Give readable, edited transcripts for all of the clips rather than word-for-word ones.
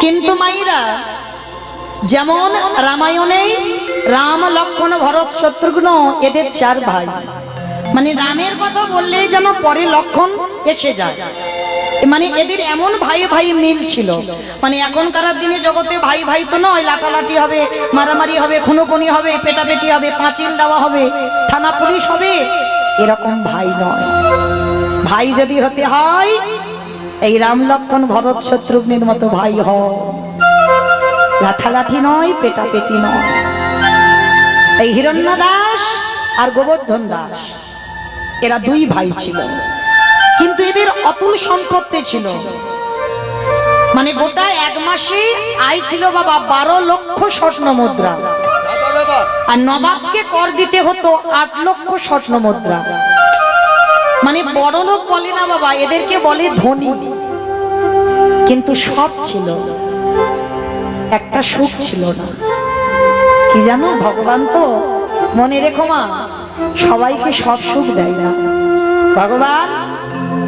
কিন্তু মাইরা যেমন রামায়ণে রাম লক্ষ্মণ ভরত শত্রুঘ্ন এদের চার ভাই, মানে রামের কথা বললেই যেন পরে লক্ষণ এসে যায়, মানে এদের এমন ভাই ভাই মিল ছিল। মানে এখনকার দিনে জগতে ভাই ভাই তো নয়, লাটালাটি হবে, মারামারি হবে, খুনোখুনি হবে, পেটাপেটি হবে, পাঁচিল দেওয়া হবে, থানা পুলিশ হবে, এরকম ভাই নয়। ভাই যদি হতে হয় এই রাম লক্ষ্মণ ভরত শত্রুঘ্নের মতো ভাই হয়, লাঠালাঠি নয়, পেটাপেটি নয়। এই হিরণ্য দাস আর গোবর্ধন দাস এরা দুই ভাই ছিল, কিন্তু এদের অতুল সম্পত্তি ছিল। মানে গোটা এক মাসে আয় ছিল বাবা 12 লক্ষ স্বর্ণ মুদ্রা, আর নবাবকে কর দিতে হতো 8 লক্ষ স্বর্ণ মুদ্রা। মানে বড় লোক বলে না বাবা, এদেরকে বলে ধনী। কিন্তু সব ছিল, একটা সুখ ছিল না। কি জানো, ভগবান তো মনে রেখো মা, সবাইকে সব সুখ দেয় না। ভগবান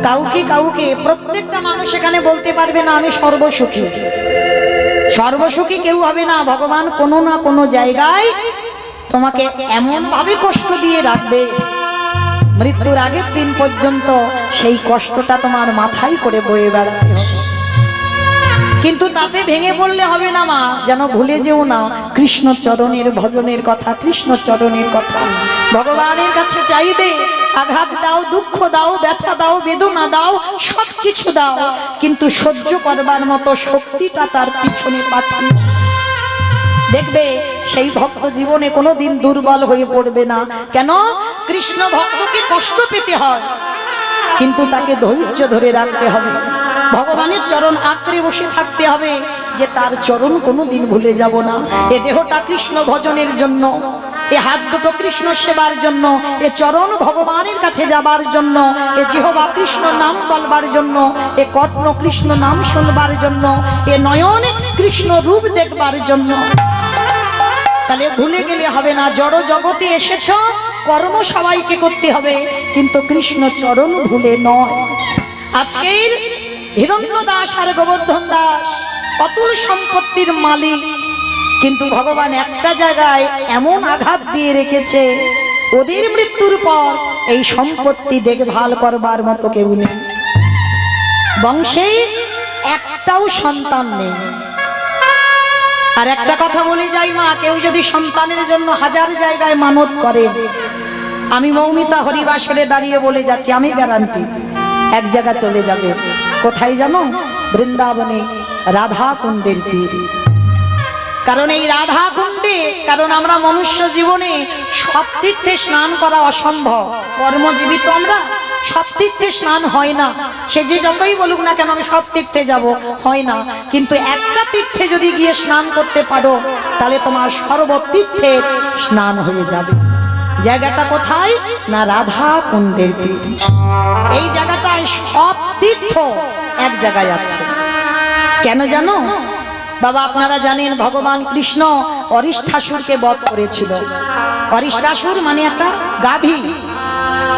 কাউকে কাউকে, প্রত্যেকটা মানুষ এখানে বলতে পারবে না আমি সর্বসুখী। সর্বসুখী কেউ হবে না। ভগবান কোনো না কোনো জায়গায় তোমাকে এমন ভাবে কষ্ট দিয়ে রাখবে, মৃত্যুর আগের দিন পর্যন্ত সেই কষ্টটা তোমার মাথায় করে বয়ে বেড়াতে হবে। কিন্তু তাতে ভেঙে পড়লে হবে না মা, যেন ভুলে যেও না কৃষ্ণ চরণের ভজনের কথা, কৃষ্ণ চরণের কথা। ভগবানের কাছে চাইবে, আঘাত দাও, দুঃখ দাও, ব্যথা দাও, বেদনা দাও, সবকিছু দাও, কিন্তু সহ্য করবার মতো শক্তিটা তার পিছনে পাঠিয়ে দেখবে সেই ভক্ত জীবনে কোনোদিন দুর্বল হয়ে পড়বে না। কেন? কৃষ্ণ ভক্তকে কষ্ট পেতে হয়, কিন্তু তাকে ধৈর্য ধরে রাখতে হবে। ভগবানের চরণ আঁকড়ে বসে থাকতে হবে যে তার চরণ কোনোদিন ভুলে যাব না। এ দেহটা কৃষ্ণ ভজনের জন্য, এ হাত দুটো কৃষ্ণ সেবার জন্য, এ চরণ ভগবানের কাছে যাবার জন্য, এ জিহ্বা কৃষ্ণ নাম বলবার জন্য, এ কর্ণ কৃষ্ণ নাম শুনবার জন্য, এ নয়ন কৃষ্ণ রূপ দেখবার জন্য। তাহলে ভুলে গেলে হবে না। জড় জগতে এসেছ, কর্ম সবাইকে করতে হবে, কিন্তু কৃষ্ণ চরণ ভুলে নয়। আজকের হিরণ্য দাস আর গোবর্ধন দাস অতুল সম্পত্তির মালিক, কিন্তু ভগবান একটা জায়গায় এমন আঘাত দিয়ে রেখেছে, ওদের মৃত্যুর পর এই সম্পত্তি দেখভাল করবার মতো কেউ নেই। বংশে একটাও সন্তান নেই। আর একটা কথা বলে যাই মা, কেউ যদি সন্তানের জন্য 1000 জায়গায় মানত করে, আমি মৌমিতা হরিবাসরে দাঁড়িয়ে বলে যাচ্ছি, আমি গ্যারান্টি এক জায়গা চলে যাবে। কোথায় জানো? বৃন্দাবনে রাধা কুণ্ডের তীর। কারণ এই রাধা কুণ্ডে, কারণ আমরা মনুষ্য জীবনে সব তীর্থে স্নান করা অসম্ভব, কর্মজীবিত আমরা, সব তীর্থে স্নান হয় না। সে যে যতই বলুক না কেন আমি সব তীর্থে যাব, হয় না। কিন্তু একটা তীর্থে যদি গিয়ে স্নান করতে পারো, তাহলে তোমার সর্বতীর্থের স্নান হয়ে যাবে। জায়গাটা কোথায়? না রাধা কুণ্ডের তীর। এই জায়গাটায় সব তীর্থ এক জায়গায় আছে। কেন জানো বাবা? আপনারা জানেন ভগবান কৃষ্ণ অরিষ্ঠাসুরকে বধ করেছিল। অরিষ্ঠাসুর মানে একটা গাভী,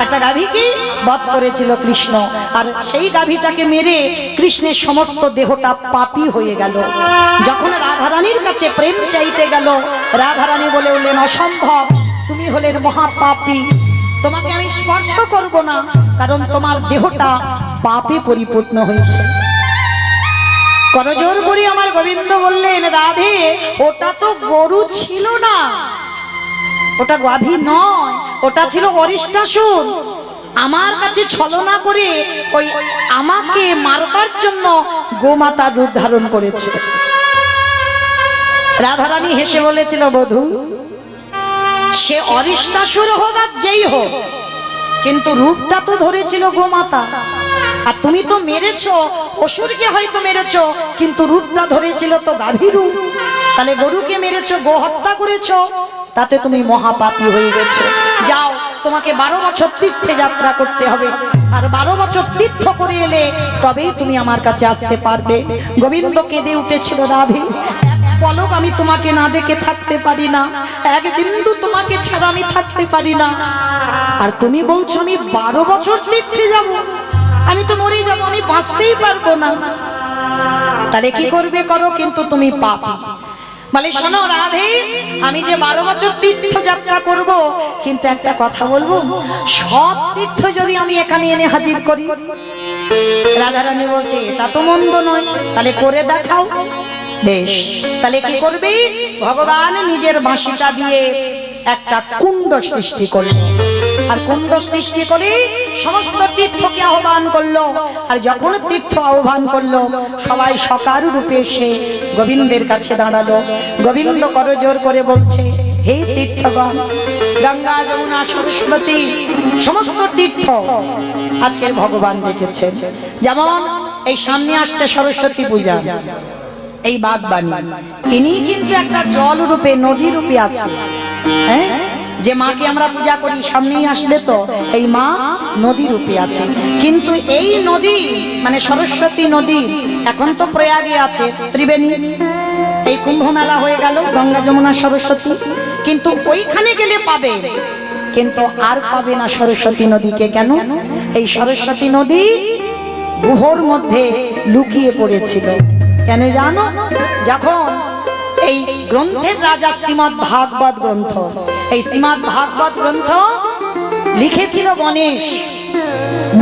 একটা গাভীকে বধ করেছিল কৃষ্ণ। আর সেই গাভীটাকে মেরে কৃষ্ণের সমস্ত দেহটা পাপী হয়ে গেল। যখন রাধারানীর কাছে প্রেম চাইতে গেল, রাধারানী বলে উঠলেন অসম্ভব, তুমি হলেন মহাপাপী, তোমাকে আমি স্পর্শ করব না, কারণ তোমার দেহটা পাপে পরিপূর্ণ হয়েছে। করজোর করে আমার গোবিন্দ বললেন, রাধে ওটা তো গরু ছিল না, ওটা গাভী নয়, ওটা ছিল অরিষ্ঠাসুর। আমার কাছে ছলনা করে ওই আমাকে মারবার জন্য গোমাতা রূপ ধারণ করেছে। রাধারানী হেসে বলেছিল, বধূ সে অরিষ্ঠাসুর হোক আর যেই হোক, কিন্তু রূপটা তো ধরেছিল গোমাতা। আর তুমি তো মেরেছো, অসুরকে হয়তো মেরেছো, কিন্তু রূপটা ধরেছিল তো গাভী রূপ। তাহলে গরুকে মেরেছো, গো হত্যা করেছো, তাতে তুমি মহাপাপী হয়ে গেছো। যাও, তোমাকে 12 বছর তীর্থে যাত্রা করতে হবে, আর 12 বছর তীর্থ করে এলে তবেই তুমি আমার কাছে আসতে পারবে। গোবিন্দ কেঁদে উঠেছিল, রাধে পলক আমি তোমাকে না দেখে থাকতে পারি না, এক বিন্দু তোমাকে ছাড়া আমি থাকতে পারি না। আর তুমি বলছো আমি 12 বছর তীর্থে যাব, আমি তো মরে যাব, আমি বাঁচতেই পারবো না। তাহলে কি করবে করো, কিন্তু তুমি পাপী। বলে শোনো রাধে, আমি যে 12 বছর তীর্থযাত্রা করব, কিন্তু একটা কথা বলবো, সব তীর্থ যদি আমি এখানে এনে হাজির করি। রাধারানী বলছে তা তো মন্দ নয়, তাহলে করে দেখাও। বেশ, তাহলে কি করবে? ভগবান নিজের বাঁশিটা দিয়ে একটা কুণ্ড সৃষ্টি করলো, আর কুণ্ড সৃষ্টি করে সমস্ত তীর্থকে আহ্বান করলো। আর যখন তীর্থ আহ্বান করলো, সবাই সকার রূপে এসে গোবিন্দের কাছে দাঁড়ালো। গোবিন্দ করজোর করে বলছে, হে তীর্থগণ, গঙ্গা যমুনা সরস্বতী সমস্ত তীর্থ আজকের ভগবান রেখেছে। যেমন এই সামনে আসছে সরস্বতী পূজা, এই বাগবানী ইনি কিন্তু একটা জল রূপে, নদী রূপে আছে। হ্যাঁ, যে মাকে আমরা পূজা করি সামনেই আসবে, তো এই মা নদী রূপে আছে। কিন্তু এই নদী মানে সরস্বতী নদী এখন তো প্রয়াগে আছে, ত্রিবেণী, এই কুম্ভ মেলা হয়ে গেল গঙ্গা যমুনা সরস্বতী, কিন্তু ওইখানে গেলে পাবে, কিন্তু আর পাবে না সরস্বতী নদীকে। কেন? এই সরস্বতী নদী গুহর মধ্যে লুকিয়ে পড়েছিল। কেন জানো? যখন এই গ্রন্থের রাজা শ্রীমদ্ ভাগবত গ্রন্থ, এই শ্রীমদ্ ভাগবত গ্রন্থ লিখেছিল গণেশ,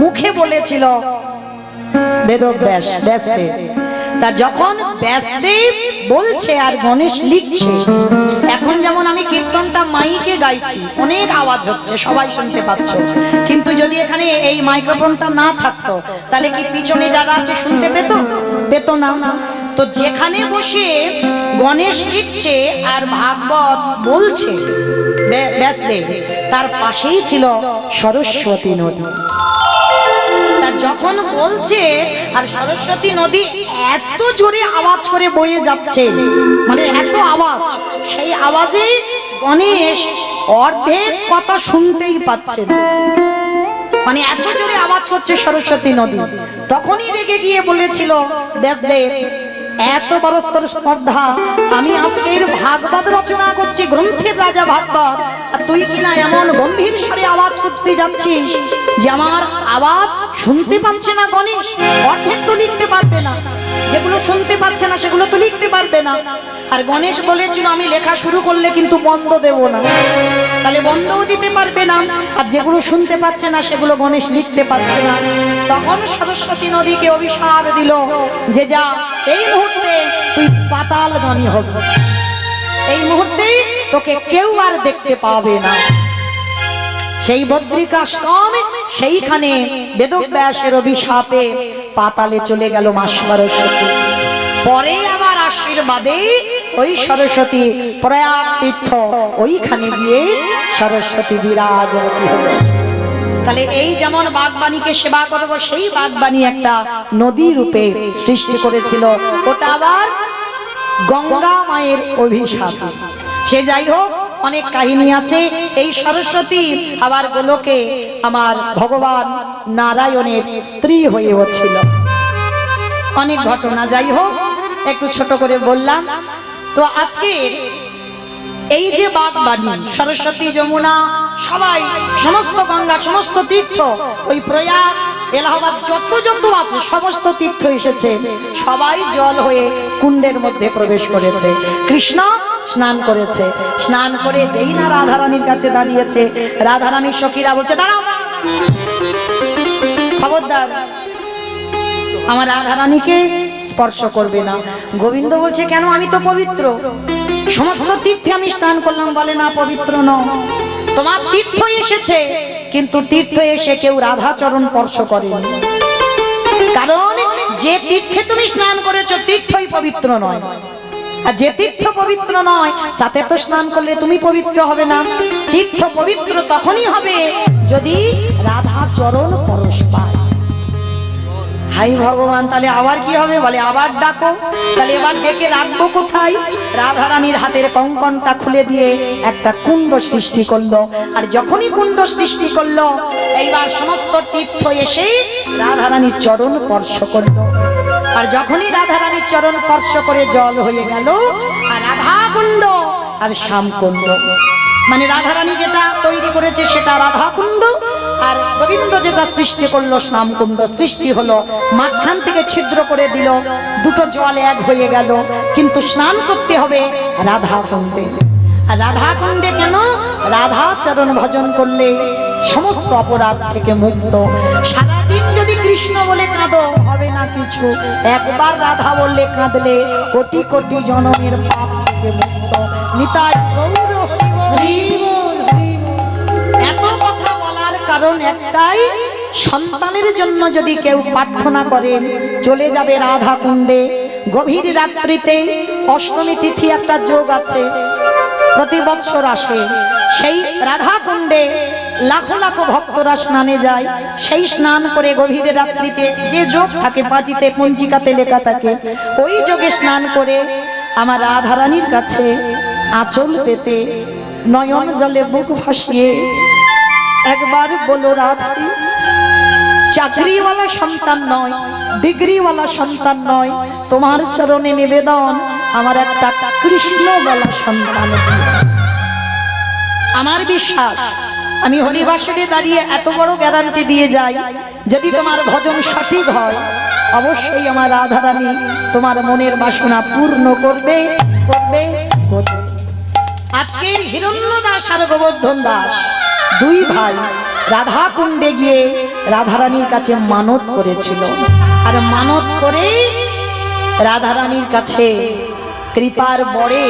মুখে বলেছিল বেদব্যাস, ব্যাসদেব। তা যখন ব্যাসদেব বলছে আর গণেশ লিখছে, এখন যেমন আমি কীর্তনটা মাইকে গাইছি, অনেক আওয়াজ হচ্ছে, সবাই শুনতে পাচ্ছ, কিন্তু যদি এখানে এই মাইক্রোফোনটা না থাকতো, তাহলে কি পিছনে যারা আছে শুনতে পেত না? তো যেখানে বসে গণেশ লিখছে আর ভাগবত বলছে ব্যাসদেব, তার পাশেই ছিল সরস্বতী নদী। তা যখন বলছে আর সরস্বতী নদী এত জোরে আওয়াজ করে বয়ে যাচ্ছে, মানে এত আওয়াজ, সেই আওয়াজে গণেশ অর্ধেক কথা শুনতেই পাচ্ছে না, মানে এত জোরে আওয়াজ করছে সরস্বতী নদী। তখনই রেগে গিয়ে বলেছিল ব্যাসদেব, এত বড় স্পর্ধা, আমি আজকের ভাগবত রচনা করছি, গ্রন্থের রাজা ভাগবত, আর তুই কিনা এমন গম্ভীর স্বরে আওয়াজ করতে যাচ্ছিস যে আমার আওয়াজ শুনতে পাচ্ছে না গণেশ, অর্ধেক তো লিখতে পারবে না, যেগুলো শুনতে পাচ্ছে না সেগুলো তো লিখতে পারবে না। আর গণেশ বলেছিল আমি লেখা শুরু করলে কিন্তু বন্ধ দেব না, তাহলে বন্ধও দিতে পারবে না, আর যেগুলো শুনতে পাচ্ছে না সেগুলো গণেশ লিখতে পারছে না। তখন সরস্বতী নদীকে অভিশাপ দিল যে যা, এই মুহূর্তে তুই পাতালগামী হবে, এই মুহূর্তে তোকে কেউ আর দেখতে পাবে না। সেই বদ্রিকাশ্রম, সেইখানে বেদব্যাসের অভিশাপে পাতালে চলে গেল মা সরস্বতী। পরে আবার আশীর্বাদে ওই সরস্বতী প্রয়াগ তীর্থ, ওইখানে গিয়ে সরস্বতী বিরাজমান হলো। তাহলে এই যেমন বাগবাণীকে সেবা করব, সেই বাগবাণী একটা নদী রূপে সৃষ্টি করেছিল, ওটা আবার গঙ্গা মায়ের অভিশাপ। সে যাই হোক, অনেক কাহিনী আছে। এই সরস্বতী আবার গোলকে আমার ভগবান নারায়ণের স্ত্রী হয়েও ছিল, অনেক ঘটনা। যাই হোক, একটু ছোট করে বললাম। তো আজকে এই যে বাগবাণী, সরস্বতী, যমুনা, সবাই, সমস্ত গঙ্গা, সমস্ত তীর্থ, ওই প্রয়াগ, এলাহাবাদ যত আছে সমস্ত তীর্থ এসেছে, সবাই জল হয়ে কুণ্ডের মধ্যে প্রবেশ করেছে। কৃষ্ণ স্নান করেছে, স্নান করে যেই না রাধারানীর কাছে দাঁড়িয়েছে, রাধারানীর সখীরা বলছে দাঁড়াও, খবরদার আমার রাধারানীকে স্পর্শ করবে না। গোবিন্দ বলছে কেন? আমি তো পবিত্র, সমস্ত তীর্থে আমি স্নান করলাম। বলে না, পবিত্র নও, তোমার তীর্থ এসেছে, কিন্তু তীর্থ এসে কেউ রাধা চরণ স্পর্শ করেনি, কারণ যে তীর্থে তুমি স্নান করেছো তীর্থই পবিত্র নয়, আর যে তীর্থ পবিত্র নয় তাতে তো স্নান করলে তুমি পবিত্র হবে না। তীর্থ পবিত্র তখনই হবে যদি রাধা চরণ পরশ পায়। হাই ভগবান, তাহলে আবার কি হবে? বলে আবার ডাকো। তাহলে এবার ডেকে রাখবো কোথায়? রাধারানীর হাতের কঙ্কনটা খুলে দিয়ে একটা কুণ্ড সৃষ্টি করলো, আর যখনই কুণ্ড সৃষ্টি করলো, এইবার সমস্ত তীর্থ এসে রাধারানীর চরণ স্পর্শ করলো। আর যখনই রাধারানীর চরণ স্পর্শ করে জল হয়ে গেল, আর রাধা কুণ্ড আর শ্যাম কুণ্ড, মানে রাধারানী যেটা তৈরি করেছে সেটা রাধাকুণ্ড, আর গোবিন্দ যেটা সৃষ্টি করলো শ্যামকুণ্ড সৃষ্টি হলো। মাঝখান থেকে ছিদ্র করে দিল, দুটো জল এক হয়ে গেল, কিন্তু স্নান করতে হবে রাধাকুণ্ডে। আর রাধাকুণ্ডে কেন? রাধা চরণ ভজন করলে সমস্ত অপরাধ থেকে মুক্ত। সারাদিন যদি কৃষ্ণ বলে কাঁদো হবে না কিছু, একবার রাধা বললে কাঁদলে কোটি কোটি জনমের পাপ থেকে মুক্ত। নিতাই গৌর হরি বল, হরি বল। এত কথা বলার কারণ একটাই, সন্তানের জন্য যদি কেউ প্রার্থনা করেন চলে যাবে রাধা কুণ্ডে। গভীর রাত্রিতে অষ্টমী তিথি একটা যোগ আছে, প্রতি বৎসর আসে। সেই রাধা কুণ্ডে লাখো লাখো ভক্তরা স্নানে যায়। সেই স্নান করে গভীর রাত্রিতে যে যোগ থাকে পাঁচিতে পঞ্জিকাতে লেখা থাকে, ওই যোগে স্নান করে আমার রাধারানীর কাছে আঁচল পেতে নয়ন জলে বুক ভাসিয়ে একবার বলো রাধারি, চাকরিওয়ালা সন্তান নয়, ডিগ্রিওয়ালা সন্তান নয়, তোমার চরণে নিবেদন আমার একটা কৃষ্ণ বলা সন্তান। আমার বিশ্বাস, আমি হরিবাসরে দাঁড়িয়ে এত বড় গ্যারান্টি দিয়ে যাই, যদি তোমার ভজন সঠিক হয় অবশ্যই আমার রাধারানী তোমার মনের বাসনা পূর্ণ করবে করবে করবে। আজকের হিরণ্য দাস আর গোবর্ধন দাস দুই ভাই রাধা কুণ্ডে গিয়ে রাধারানীর কাছে মানত করেছিল, আর মানত করে রাধারানীর কাছে কৃপার বরে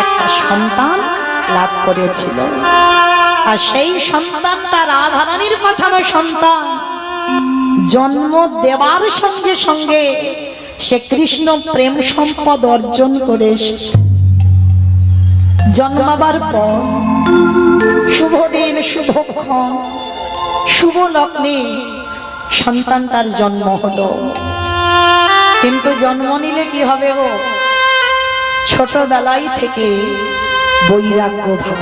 একটা সন্তান লাভ করেছিল। আর সেই সন্তানটা রাধারানীর পাঠানো সন্তান। জন্ম দেবার সঙ্গে সঙ্গে সে কৃষ্ণ প্রেম সম্পদ অর্জন করে এসেছে। জন্মাবার পর শুভ দিন শুভক্ষণ শুভ লগ্নে সন্তানটার জন্ম হলো। কিন্তু জন্ম নিলে কি হবে গো? ছোটবেলায় থেকে বৈরাগ্য ভাব।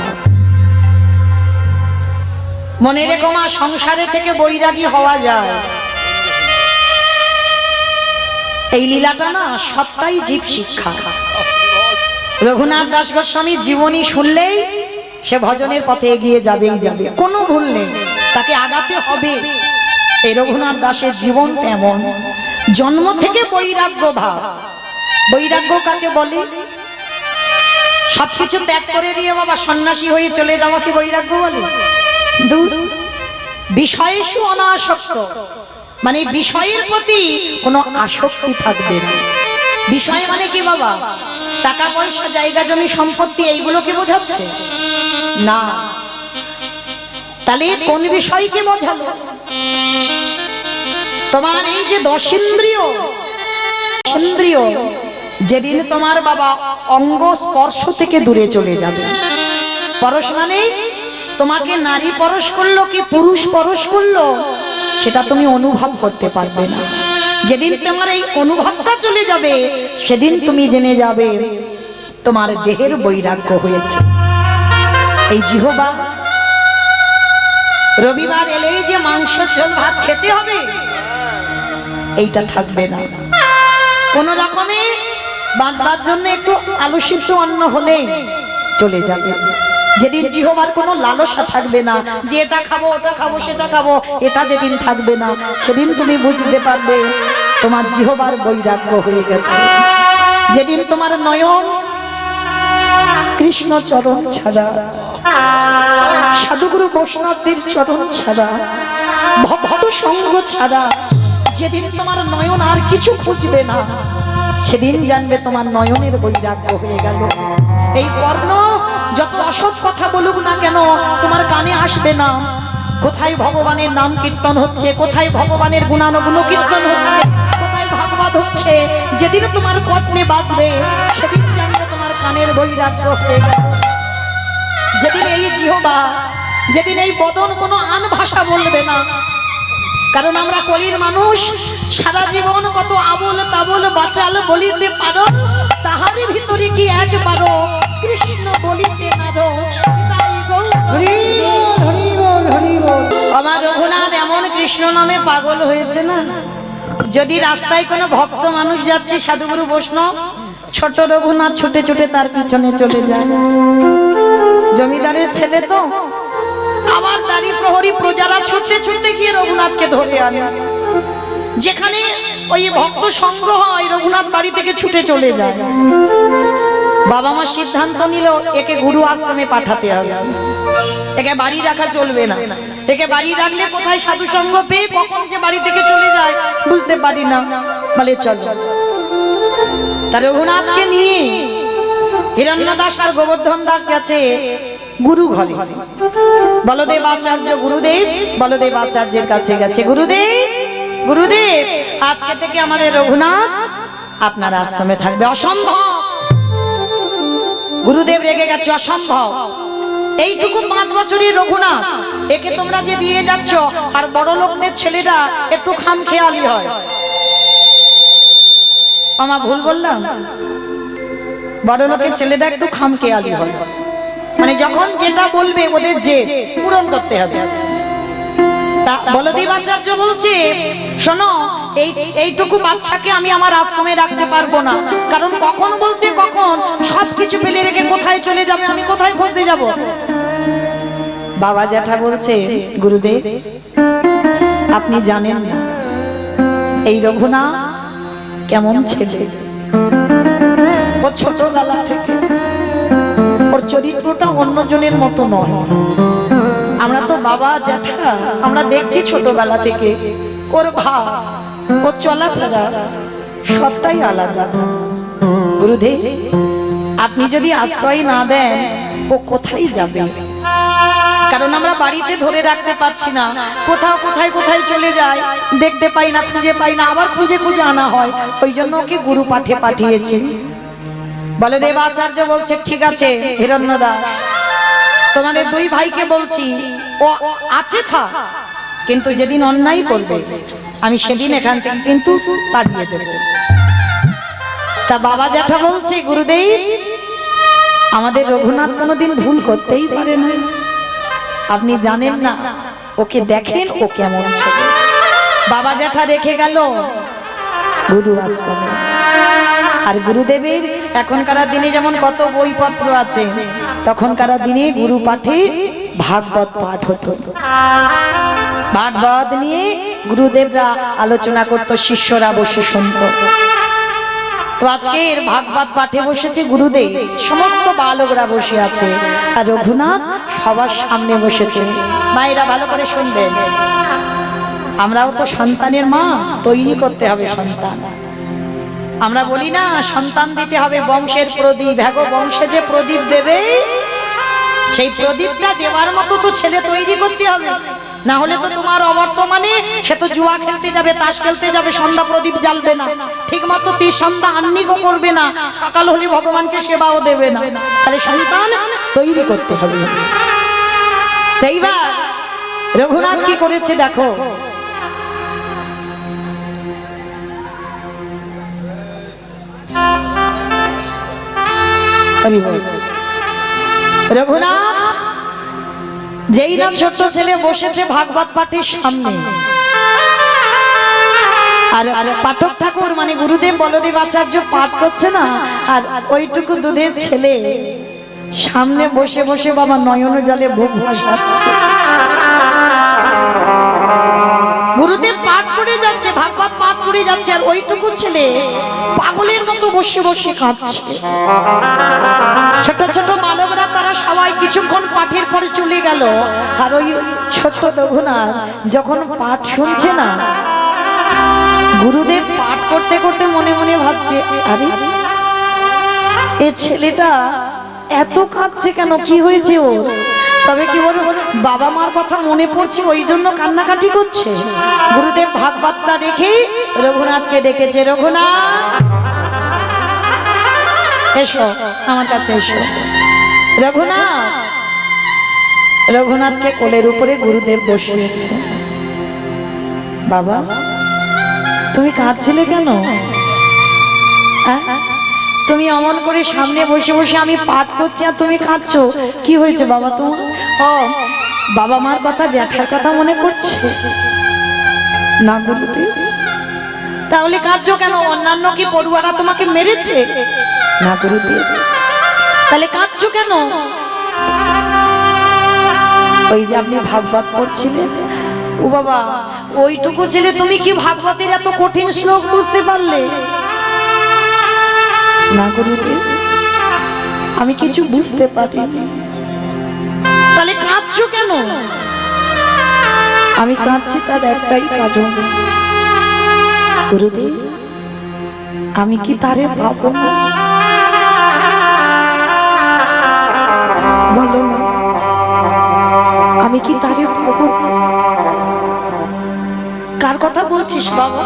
মনে রেখো মা, সংসারে থেকে বৈরাগী হওয়া যায়। এই লীলাটা না সবটাই জীব শিক্ষা। রঘুনাথ দাস গোস্বামী জীবনী শুনলেই সে ভজনের পথে এগিয়ে যাবেই যাবে, কোনো ভুল নেই, তাকে আগাতে হবে। এই রঘুনাথ দাসের জীবন এমন, জন্ম থেকে বৈরাগ্য ভাব। বৈরাগ্য কাকে বলে? সবকিছু ত্যাগ করে দিয়ে বাবা সন্ন্যাসী হয়ে চলে যাওয়া কি বৈরাগ্য বলে? বিষয়েষু অনাসক্ত, মানে বিষয়ের প্রতি কোনো আসক্তি থাকবে না। বিষয় মানে কি বাবা? টাকা পয়সা জায়গা জমি সম্পত্তি এইগুলোকে বোঝাচ্ছে না। তাহলে কোন বিষয়কে বোঝালো? তোমার এই যে দশেন্দ্রিয়, ইন্দ্রিয় যেদিন তোমার বাবা অঙ্গ স্পর্শ থেকে দূরে চলে যাবে, পরশ মানে তোমাকে নারী পরশ করলো কি পুরুষ পরশ করলো সেটা তুমি অনুভব করতে পারবে না। যেদিন তোমার এই অনুভবটা চলে যাবে সেদিন তুমি জেনে যাবে তোমার দেহের বৈরাগ্য হয়েছে। এই জিহ্বা রবিবার এলেই যে মাংস ঝোল ভাত খেতে হবে এইটা থাকবে না। কোন রকমে বাঁচবার জন্য একটু আলু সিদ্ধ অন্ন হলেই চলে যাবে। যেদিন জিহ্বার কোনো লালসা থাকবে না, যে এটা খাবো ওটা খাবো সেটা খাবো, এটা যেদিন থাকবে না সেদিন তুমি বুঝতে পারবে তোমার জিহ্বার বৈরাগ্য হয়ে গেছে। যেদিন তোমার নয়ন কৃষ্ণ চরণ ছাড়া, সাধুগুরু বৈষ্ণবদের চরণ ছাড়া, ভক্ত সঙ্গ ছাড়া যেদিন তোমার নয়ন আর কিছু খুঁজবে না সেদিন জানবে তোমার নয়নের বৈরাগ্য হয়ে গেল। এই কর্ণ যত অসৎ কথা বলুক না কেন তোমার কানে আসবে না। কোথায় ভগবানের নাম কীর্তন হচ্ছে, কোথায় ভগবানের গুণানুগুণ কীর্তন হচ্ছে, কোথায় ভাগবত হচ্ছে, যেদিন তোমার কর্ণে বাজবে সেদিন জানবে তোমার কানের বৈরাগ্য হয়ে গেল। যেদিন এই জিহ্বা, যেদিন এই বদন কোনো আন ভাষা বলবে না, কারণ আমরা কলির মানুষ, সারা জীবন কত আবল তাবল বাচাল বলিতে পারো, তাহারই ভিতরে কি একবারও কৃষ্ণ বলিতে পারো। আমার রঘুনাথ এমন কৃষ্ণ নামে পাগল হয়েছে না, যদি রাস্তায় কোনো ভক্ত মানুষ যাচ্ছে সাধুগুরু বৈষ্ণব ছোট রঘুনাথ ছুটে ছুটে তার পিছনে চলে যায়। জমিদারের ছেলে তো, আবার দাঁড়ি প্রহরী প্রজারা ছুটতে ছুটতে গিয়ে রঘুনাথকে ধরে আনে। যেখানে ওই ভক্ত সঙ্গ হয়, রঘুনাথ বাড়ি থেকে ছুটে চলে যায়। বাবা মা সিদ্ধান্ত নিল একে গুরু আশ্রমে পাঠাতে হবে, একে বাড়ি রাখা চলবে না। একে বাড়ি রাখলে কোথায় সাধু সঙ্গ পেয়ে কখন যে বাড়ি থেকে চলে যায় বুঝতে পারি না, বলে চল। তা রঘুনাথকে নিয়ে হিরণ্যদাস আর গোবর্ধন দাস গেছে গুরু ঘরে। বলদেব আচার্য গুরুদেব বলদেব আচার্যের কাছে গেছে। গুরুদেব গুরুদেব আজকে থেকে আমাদের রঘুনাথ আপনার আশ্রমে থাকবে। অসম্ভব। গুরুদেব রেগে গেছে, অসম্ভব। এইটুকু 5 বছরের রঘুনাথ, একে তোমরা যে দিয়ে যাচ্ছ, আর বড় লোকদের ছেলেরা একটু খামখেয়ালি হয়। আমা ভুল বললাম? বড় লোকের ছেলেরা একটু খামখেয়ালি হয়, মানে যখন যেটা বলবে ওদের যে পূরণ করতে হবে। তা বলদেব আচার্য বলছে, শোনো, এইটুকু বাচ্চাকে আমি আমার আশ্রমে রাখতে পারবো না, কারণ কখন বলতে কখন সবকিছু ফেলে রেখে কোথায় চলে যাবে, আমি কোথায় খুঁজতে যাব। বাবা জ্যাঠা বলছে, গুরুদেব আপনি জানেন না এই রঘুনাথ কেমন ছেলে। ও ছোটবেলা থেকে ওর চরিত্রটা অন্যজনের মতো নয়। আমরা তো বাবা জ্যাঠা আমরা দেখছি ছোটবেলা থেকে ওর ভাব, ওর চলাফেরা সবটাই আলাদা। গুরুদেব আপনি যদি আশ্রয় না দেন ও কোথায় যাবে? কারণ আমরা বাড়িতে ধরে রাখতে পারছি না, কোথাও কোথায় কোথায় চলে যায়, দেখতে পাই না, খুঁজে পাই না, আবার খুঁজে খুঁজে আনা হয়। ওই জন্য ওকে গুরু পাঠে পাঠিয়েছি। বলদেব আচার্য বলছে, ঠিক আছে হিরণ্যদাস, তোমাদের 2 ভাইকে বলছি ও আছে থাক, কিন্তু যেদিন অন্যায় করবে আমি সেদিন এখান থেকে কিন্তু তাড়িয়ে দেব। তা বাবা জ্যাঠা বলছে, গুরুদেব আমাদের রঘুনাথ কোনোদিন ভুল করতেই পারে না, আপনি জানেন না, ওকে দেখেন ও কেমন ছেলে। বাবা জ্যাঠা রেখে গেল গুরু আশ্রমে। আর গুরুদেবের এখনকার দিনে যেমন কত বইপত্র আছে, তখনকার দিনে গুরু পাঠে ভাগবত পাঠ হতো। ভাগবত নিয়ে গুরুদেবরা আলোচনা করত, শিষ্যরা বসে শুনত। তো আজকের ভাগবত পাঠে বসেছে গুরুদেব, সমস্ত বালকরা বসে আছে, আর রঘুনাথ সবার সামনে বসেছে। মায়েরা ভালো করে শুনবেন, আমরাও তো সন্তানের মা, তৈরি করতে হবে সন্তান। আমরা বলি না সন্তান দিতে হবে বংশের প্রদীপ, হ্যাঁ গো, বংশে যে প্রদীপ দেবে সেই প্রদীপটা দেওয়ার মতো তো ছেলে তৈরি করতে হবে, না হলে তো তোমার অবর্তমানে সে তো জুয়া খেলতে যাবে, তাস খেলতে যাবে, সন্ধ্যা প্রদীপ জ্বালবে না, ঠিক মতো তীর সন্ধ্যা আহ্নিকও করবে না, সকাল হলে ভগবানকে সেবাও দেবে না। তাহলে সন্তান তৈরি করতে হবে। এইবার রঘুনাথ কি করেছে দেখো। রঘুনাথ যেই না ছোট্ট ছেলে বসেছে ভাগবত পাঠের সামনে, আর পাঠক ঠাকুর মানে গুরুদেব বলদেব আচার্য পাঠ করছে না, আর ওইটুকু দুধের ছেলে সামনে বসে বসে বাবা নয়ন জলে বুক ভাসাচ্ছে। গুরুদেব পাঠ করে যাচ্ছে, ভাগবত পাঠ করে যাচ্ছে, আর ওইটুকু ছেলে পাগলের মতো বসে বসে কাঁদছে। ছোট ছোট বালকরা তারা সবাই কিছুক্ষণ পাঠের পরে চলে গেল, আর ওই ছোট্ট রঘুনাথ যখন পাঠ শুনছে না, গুরুদেব পাঠ করতে করতে মনে মনে ভাবছে, আরে এ ছেলেটা এত কাঁদছে কেন, কি হয়েছে ওর? তবে কি বল, বাবা মার কথা মনে পড়ছে ওই জন্য কান্নাকাটি করছে। গুরুদেব ভাগবতটা রেখে রঘুনাথকে ডেকেছে, রঘুনাথ এসো আমার কাছে এসো। রঘুনাথ, রঘুনাথকে কোলের উপরে গুরুদেব বসিয়েছে। বাবা তুমি কাঁদছিলে কেন? তুমি অমন করে সামনে বসে বসে আমি পাঠ করছি আর তুমি কাঁদছো, কি হয়েছে বাবা তোমার? ও বাবা মার কথা, জ্যাঠার কথা মনে পড়ছে না গুরুদেব? তাহলে কাঁদছো কেন? অন্যান্য কি পড়ুয়ারা তোমাকে মেরেছে? না গুরুদেব। তাহলে কাঁদছো কেন? ওই যে আপনি ভাগবত পড়ছিলেন, ও বাবা, ওইটুকু ছেলে তুমি কি ভাগবতের এত কঠিন শ্লোক বুঝতে পারলে? না গুরুদেব, আমি কিছু বুঝতে পারিনি। তাহলে কাঁদছো কেন? আমি কাঁদছি তার একটাই কারণ, গুরুদেব আমি কি তারে পাবো না? বলো না, আমি কি তারে পাবো না? কার কথা বলছিস বাবা?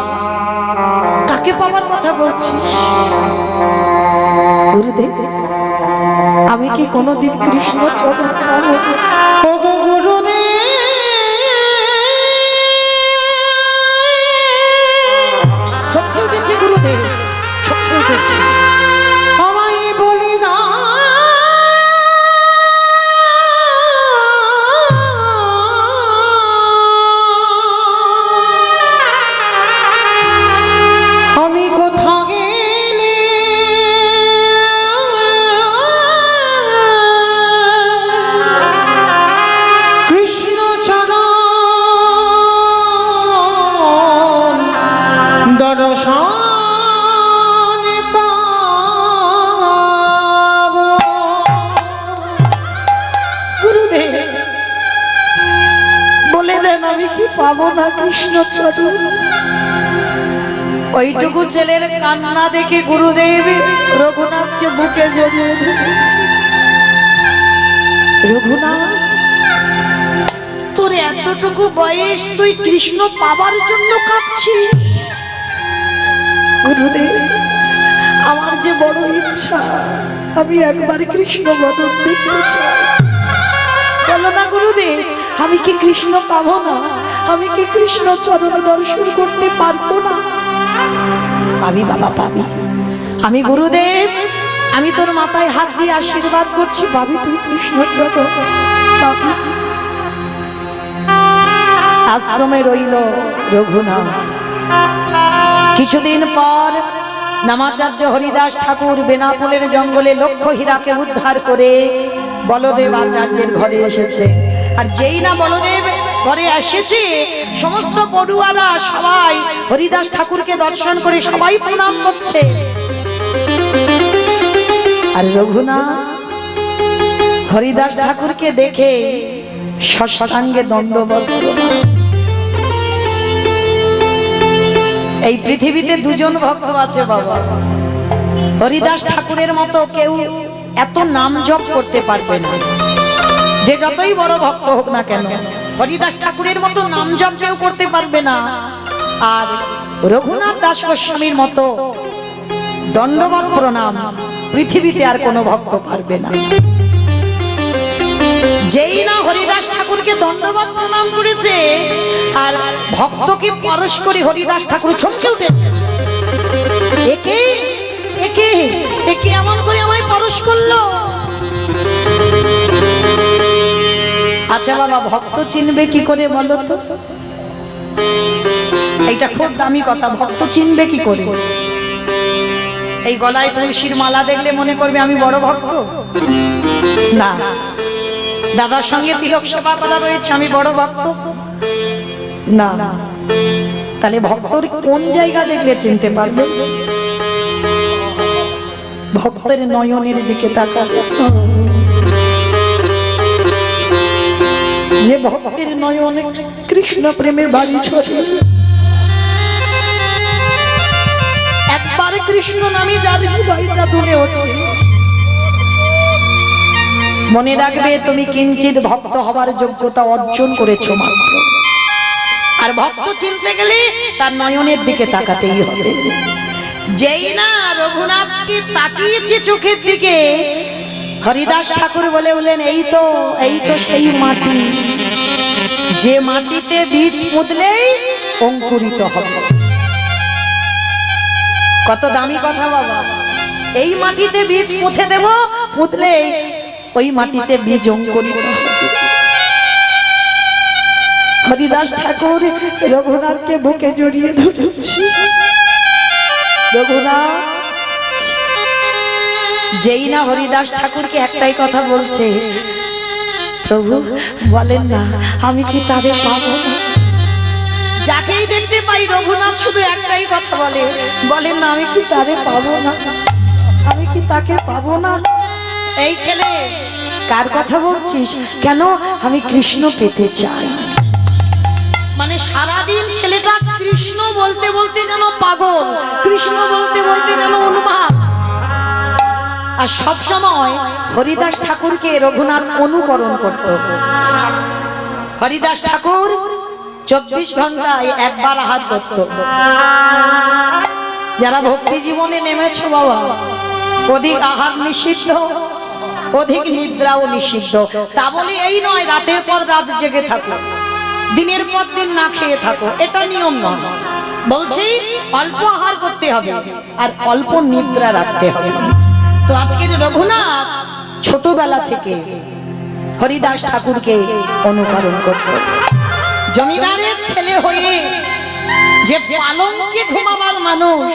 কাকে পাওয়ার কথা বলছিস? গুরুদেব আমি কি কোনোদিন কৃষ্ণ চরণ পাবো না? গুরুদেব ছটকে উঠেছে, গুরুদেব ছটকে উঠেছে। আমায় বলি না আমি কোথা গেলে কৃষ্ণ চরণ দর্শন পাবো। গুরুদেব বলে দেন আমি কি পাবো না কৃষ্ণ চরণ? ওইটুকু ছেলের কান্না দেখে গুরুদেব রঘুনাথকে বুকে জড়িয়ে ধরেছে। রঘুনাথ তোর এতটুকু বয়স, তুই কৃষ্ণ পাবার জন্য কাঁদছিস? গুরুদেব আমার যে বড় ইচ্ছা, আমি একবার কৃষ্ণ বদন দেখতে চাই। বলো না গুরুদেব, আমি কি কৃষ্ণ পাবো না? আমি কি কৃষ্ণ চরণ দর্শন করতে পারবো না? পাবি বাবা, পাবি। আমি গুরুদেব, আমি তোর মাথায় হাত দিয়ে আশীর্বাদ করছি, পাবি তুই কৃষ্ণ চরণ পাবি। আশ্রমে রইল রঘুনাথ। কিছুদিন পর নামাচার্য হরিদাস ঠাকুর বেনাপোলের জঙ্গলে লক্ষ হীরাকে উদ্ধার করে বলদেব আচার্যের ঘরে এসেছে। আর যেই না বলদেব ঘরে এসেছে, সমস্ত পড়ুয়ারা সবাই হরিদাস ঠাকুরকে দর্শন করে সবাই প্রণাম করছে। আর রঘুনাথ হরিদাস ঠাকুরকে দেখে শশাঙ্গে দণ্ডবত। এই পৃথিবীতে দুজন ভক্ত আছে বাবা, হরিদাস ঠাকুরের মতো কেউ এত নাম জপ করতে পারবে না, যে যতই বড় ভক্ত হোক না কেন। হরিদাস ঠাকুরের মতো নাম জপ কেউ করতে পারবে না, আর রঘুনাথ দাস গোস্বামীর মতো দণ্ডবত প্রণাম পৃথিবীতে আর কোনো ভক্ত পারবে না। যেই না হরিদাস ঠাকুরকে দণ্ডবত প্রণাম করেছে, আর ভক্তকে পরশ করে হরিদাস ঠাকুর চমকে উঠেছে। একে একে একে এমন করে আমায় পরশ করলো। আচ্ছা বাবা, ভক্ত চিনবে কি করে বলো তো? এইটা খুব দামি কথা, ভক্ত চিনবে কি করে? এই গলায় তুলসীর মালা দেখলে মনে করবে আমি বড় ভক্ত? না। দাদার সঙ্গে তিলক সেবা করা রয়েছে, আমি বড় ভক্ত? না। তাহলে ভক্তর কোন জায়গা দেখলে চিনতে পারবে? ভক্তের নয়নের দিকে তাকাবে। যে ভক্তের নয়নে কৃষ্ণ প্রেমে বাড়ি ছড়ে, একবার কৃষ্ণ নামে যার হৃদয়টা তুলে ওঠে, মনে রাখবে তুমি কিঞ্চিত ভক্ত হবার যোগ্যতা অর্জন করেছো মাত্র। আর ভক্ত চিনতে গেলে তার নয়নের দিকে তাকাতেই হবে। যেই না রঘুনাথকে তাকিয়েছে চোখের দিকে, হরিদাস ঠাকুর বলে বলেন, এই তো সেই মাটি, যে মাটিতে বীজ পুঁতলেই অঙ্কুরিত হবে। কত দামি কথা বাবা! এই মাটিতে বীজ পুঁতে দেব, পুঁতলেই ওই মাটিতে বীজ অঙ্কুরিত হবে। হরিদাস ঠাকুর রঘুনাথকে বুকে জড়িয়ে ধরেছে। রঘুনাথ যেই না হরিদাস ঠাকুরকে একটাই কথা বলছে, প্রভু বলেন না আমি কি তারে পাবো না? যাকেই দেখতে পাই রঘুনাথ শুধু একটাই কথা বলে, বলেন না আমি কি তারে পাবো না, আমি কি তাকে পাবো না? এই ছেলে কার কথা বলছিস? কেন? আমি কৃষ্ণ পেতে চাই। মানে সারাদিন ছেলেটা কৃষ্ণ বলতে বলতে যেন পাগল, কৃষ্ণ বলতে বলতে যেন উন্মাদ। আর সব সময় হরিদাস ঠাকুরকে রঘুনাথ অনুকরণ করত। হরিদাস ঠাকুর 24 ঘন্টায় একবার আহার করত। যারা ভক্তি জীবনে নেমেছো বাবা, অধিক আহার নিষিদ্ধ, অধিক নিদ্রাও নিষিদ্ধ। তা বলে এই নয় রাতের পর রাত জেগে থাকো, দিনের পর দিন না খেয়ে থাকো, এটা নিয়ম নয়। বলছি অল্প আহার করতে হবে আর অল্প নিদ্রা রাখতে হবে। তো আজকের রঘুনাথ ছোটবেলা থেকে হরিদাস ঠাকুরকে অনুকরণ করত। জমিদারের ছেলে হয়ে যে পালঙ্কে ঘুমাবার মানুষ,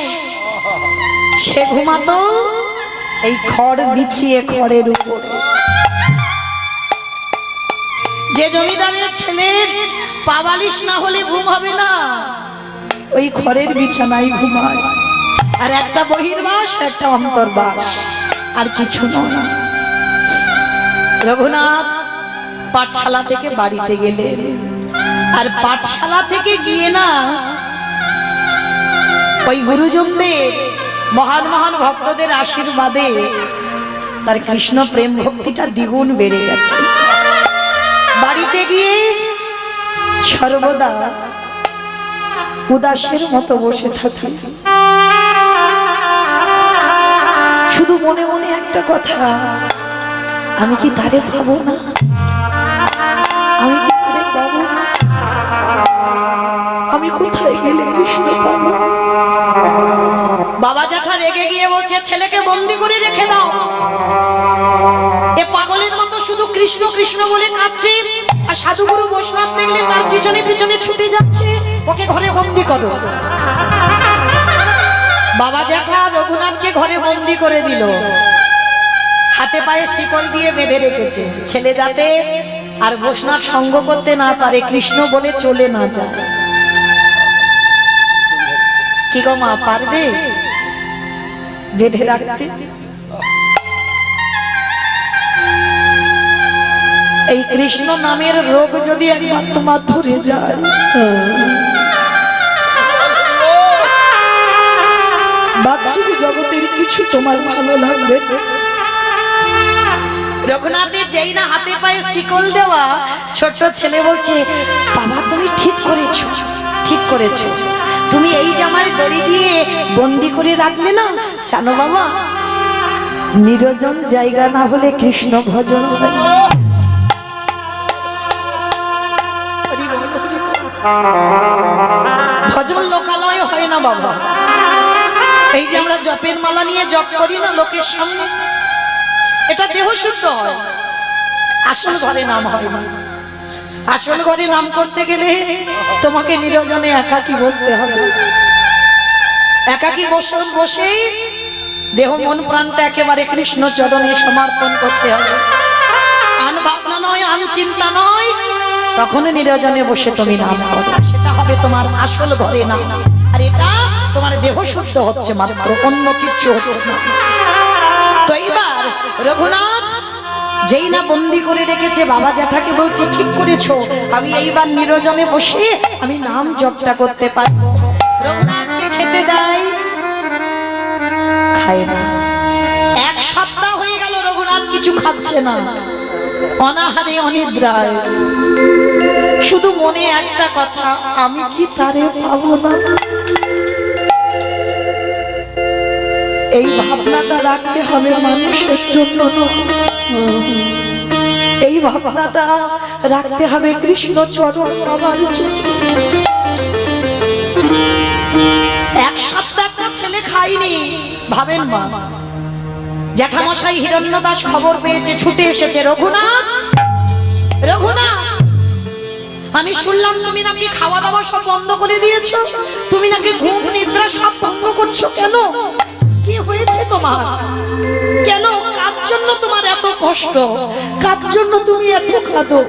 সে ঘুমাতো এই খড় বিছিয়ে খড়ের উপরে। যে জমিদারের ছেলের পাবালিশ না হলে ঘুম হবে না, ওই খড়ের বিছানায় ঘুমায়। আর একটা বহির্বাস একটা অন্তর্বাস, আর কিছু নয়। রঘুনাথ পাঠশালা থেকে বাড়িতে গেলেন, আর পাঠশালা থেকে গিয়ে না ওই গুরুজনদের মহান মহান ভক্তদের আশীর্বাদে তার কৃষ্ণ প্রেম ভক্তিটা দ্বিগুণ বেড়ে গেছে। বাড়িতে গিয়ে সর্বদা উদাসের মতো বসে থাকে, শুধু মনে মনে একটা কথা, আমি কি তারে পাবো না, আমি কি তারে পাবো না, আমি কোথায় গেলে কৃষ্ণ পাবো? বাবা জ্যাঠা রেগে গিয়ে বলছে ছেলেকে বন্দি করে রেখে দাও, এ পাগলের মতো শুধু কৃষ্ণ কৃষ্ণ বলে কাঁদছে, আর সাধুগুরু বৈষ্ণব দেখলে তার পিছনে পিছনে ছুটে যাচ্ছে, ওকে ঘরে বন্দি করো। বাবা জ্যাঠা রঘুনাথকে ঘরে বন্দি করে দিল, হাতে পায়ে শিকল দিয়ে বেঁধে রেখেছে, ছেলে যাতে আর বৈষ্ণব সঙ্গ করতে না পারে, কৃষ্ণ বলে চলে না যায়। কি গো মা, পারবে বেঁধে রাখতে? এই কৃষ্ণ নামের রোগ যদি একবার তোমার ধরে যায়, বাহ্যিক জগতের কিছু তোমার ভালো লাগবে। রঘুনাথের যেই না হাতে পায়ে শিকল দেওয়া, ছোট্ট ছেলে বলছে বাবা তুমি ঠিক করেছো, ঠিক করেছো, তুমি এই জামার দড়ি দিয়ে বন্দি করে রাখলে না, জানো বাবা নিরজন জায়গা না হলে কৃষ্ণ ভজন হয়। ভজন লোকালয় হয় না বাবা। এই যে আমরা জপের মালা নিয়ে জপ করি না লোকের সামনে, এটা দেহ শুদ্ধ হয়, আসল ঘরে নাম হয় না। আসল ঘরে নাম করতে গেলে তোমাকে নিরজনে একাকী বসতে হবে। একাকী বসেই দেহ মন প্রাণটা একেবারে কৃষ্ণ চরণে সমর্পণ করতে হবে। আন ভাবনা নয়, আন চিন্তা নয়, তখন নিরজনে বসে তুমি নাম করো, সেটা হবে তোমার আসল ঘরে নাম। আর এটা তোমার দেহ শুদ্ধ হচ্ছে মাত্র, অন্য কিছু হচ্ছে না। তো এইবার রঘুনাথ যেই না বন্দি করে রেখেছে, বাবা জ্যাঠাকে বলছে ঠিক করেছো, আমি এইবার নিরজনে বসে আমি নাম জপটা করতে পারবো। রঘুনাথকে খেতে দেয়, খায় না। 1 সপ্তাহ হয়ে গেল রঘুনাথ কিছু খাচ্ছে না, অনাহারে অনিদ্রায়, শুধু মনে একটা কথা, আমি কি তারে পাবো না। এই ভাবনাটা রাখতে হবে মানুষের জন্য, এই ভাবনাটা রাখতে হবে কৃষ্ণ চরণ পাবার জন্য। 1 সপ্তাহ একটা ছেলে খায়নি, ভাবেন মা। জ্যাঠামশাই হিরণ্যদাস খবর পেয়েছে, ছুটে এসেছে, রঘুনাথ রঘুনাথ আমি শুনলাম তুমি নাকি খাওয়া দাওয়া সব বন্ধ করে দিয়েছো, তুমি নাকি ঘুম নিদ্রা সব ভঙ্গ করছো। কেন, কি হয়েছে তোমার? কেন, কার জন্য তোমার এত কষ্ট? কার জন্য তুমি এত কাঁদো?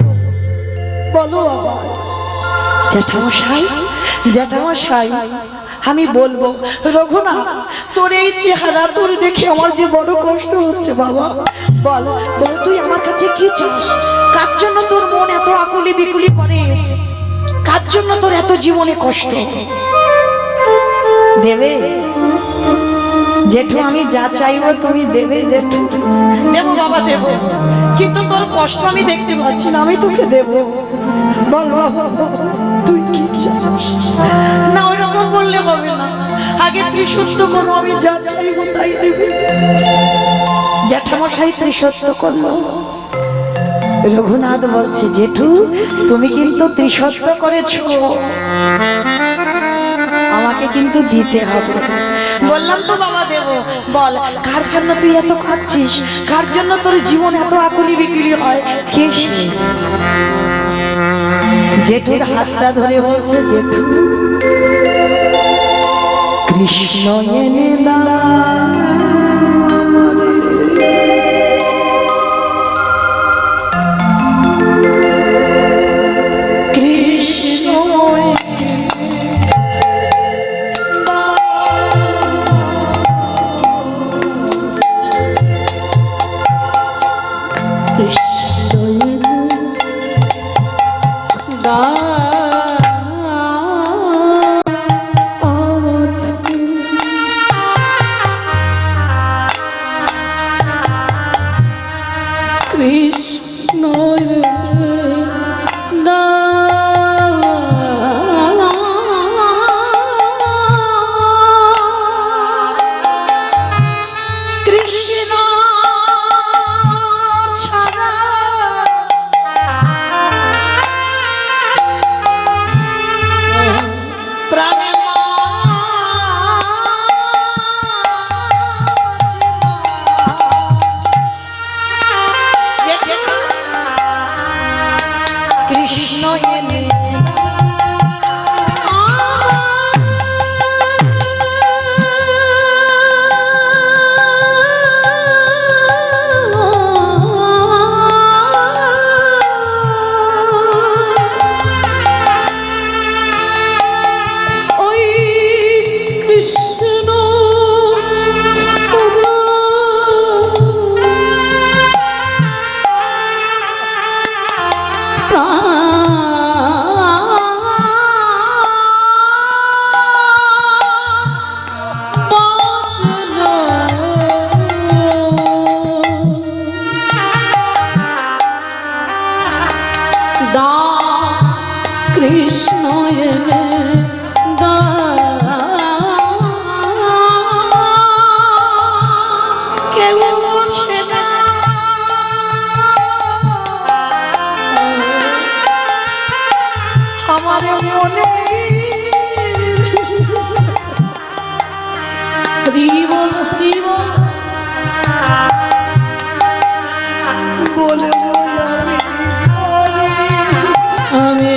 বলো বাবা। জ্যাঠামশাই, জ্যাঠামশাই আমি বলবো, রঘুনাথ তোর এই চেহারা তোর দেখে আমার যে বড় কষ্ট হচ্ছে বাবা। বল বল তুই আমার কাছে কি চাস? কার জন্য তোর মন এত আকুলি বিকুলি করে? কার জন্য তোর এত জীবনে কষ্ট? দেবে জেঠু, আমি যা চাইবো তুমি দেবে জেঠু। দেবো বাবা দেবো, কিন্তু তোর কষ্ট আমি দেখতে পাচ্ছি না, আমি তোকে দেবো। বল বাবা তুই কি চাস? না ওই রকম বললে হবে না, আগে ত্রিসত্য করো, আমি যা চাইবো তাই দেবে। জ্যাঠামশাই ত্রিসত্য করলো। রঘুনাথ বলছে, জেঠু তুমি কিন্তু ত্রিসত্য করেছো, আমাকে কিন্তু দিতে হবে। বললাম তো বাবা দেব। বল কার জন্য তুই এত খাচ্ছিস? কার জন্য তোর জীবন এত আকুলি বিকুলি হয়? কে সে? জেঠুর হাতটা ধরে বলছে, জেঠু কৃষ্ণ এনে দাঁড়া, কৃষ্ণ কৃষ্ণ এনে কেউ বোঝে না আমার মনে। হরিব হরিব বলে আমি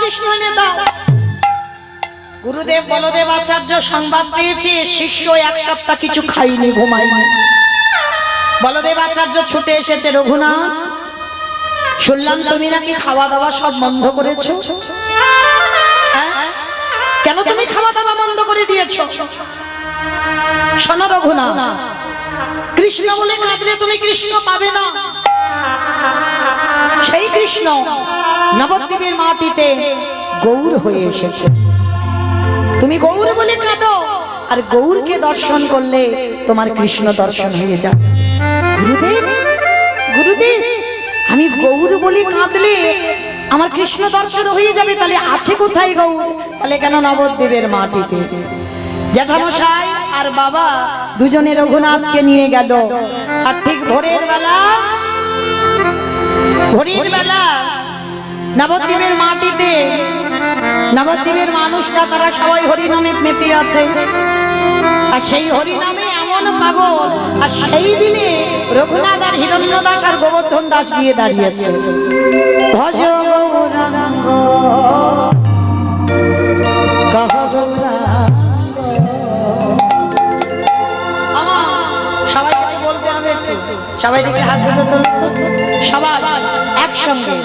কৃষ্ণ এনে দাও। গুরুদেব বলদেব আচার্য সংবাদ পেয়েছে শিষ্য এক সপ্তাহ কিছু খাইনি, ঘুমায়নি। বলদেব আচার্য ছুটে এসেছে, রঘুনাথ শুনলাম তুমি নাকি খাওয়া দাওয়া সব বন্ধ করেছো। হ্যাঁ, কেন তুমি খাওয়া দাওয়া বন্ধ করে দিয়েছো? শোনো রঘুনাথ, কৃষ্ণ বলে কাঁদলে তুমি কৃষ্ণ পাবে না। সেই কৃষ্ণ নবদ্বীপের মাটিতে গৌর হয়ে এসেছে। তুমি গৌর বলে কাঁদো, আর গৌরকে দর্শন করলে তোমার কৃষ্ণ দর্শন হয়ে যাবে। গুরুদেব, গুরুদেব, আমি গৌর বলে কাঁদলে আমার কৃষ্ণ দর্শন হয়ে যাবে, তাহলে আছে কোথায় গৌর? তাহলে কেন নবদ্বীপের মাটিতে। জ্যাঠামশাই আর বাবা দুজনে রঘুনাথকে নিয়ে গেল, আর ঠিক ভোরের বেলা নবদ্বীপের মাটিতে নবদ্বীপের মানুষরা তারা সবাই হরিনামে মেতে আছে। আর সেই হরিনামে এমন পাগল, আর সেই দিনে রঘুনাথ আর হিরণ্য দাস আর গোবর্ধন দাস গিয়ে দাঁড়িয়েছে। ভজ গৌরাঙ্গ কহ গৌরাঙ্গ। সবাই বলতে হবে একটু, সবাই দিকে হাত দুটো তুলতো, সবাই একসঙ্গে।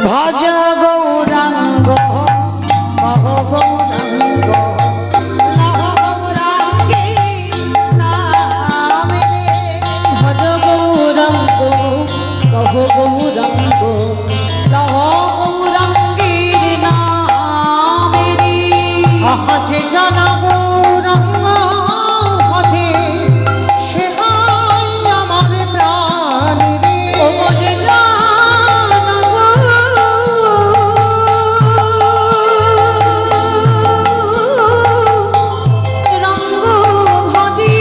ভজ গৌরাঙ্গ কহ গৌরাঙ্গ, লহ গৌরাঙ্গী নামে। ভজ গৌরাঙ্গ কহ গৌরাঙ্গ, লহ গৌরাঙ্গীর নামে। আহাজে জানা গৌরাঙ্গ হজে, সে হাই আমার প্রাণ রে। ও যে জানা রঙ্গ ভজি,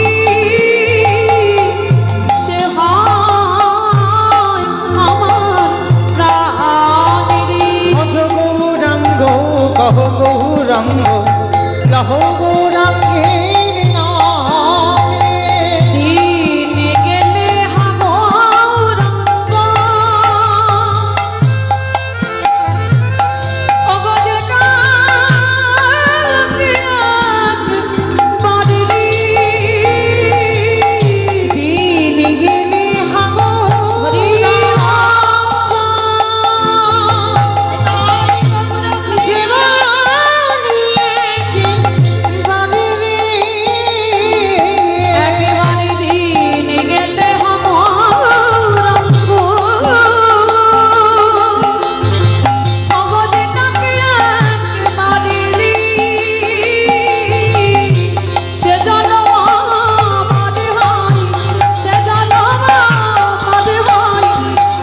সে হয় আমার প্রাণ রে। ভজ গৌরাঙ্গ কহ গৌরাঙ্গ, লহ গৌরাঙ্গের নাম রে। দিন গেলে হাগরঙ্গ, ওগো যে কাকিয়াত বাড়িলি। দিন গেলে একেবারে দিন গেলে হাগরঙ্গ, ওগো যে কাকিয়াত বাড়িলি। সে জনম আমার হয়, সে জনম আমার হয়,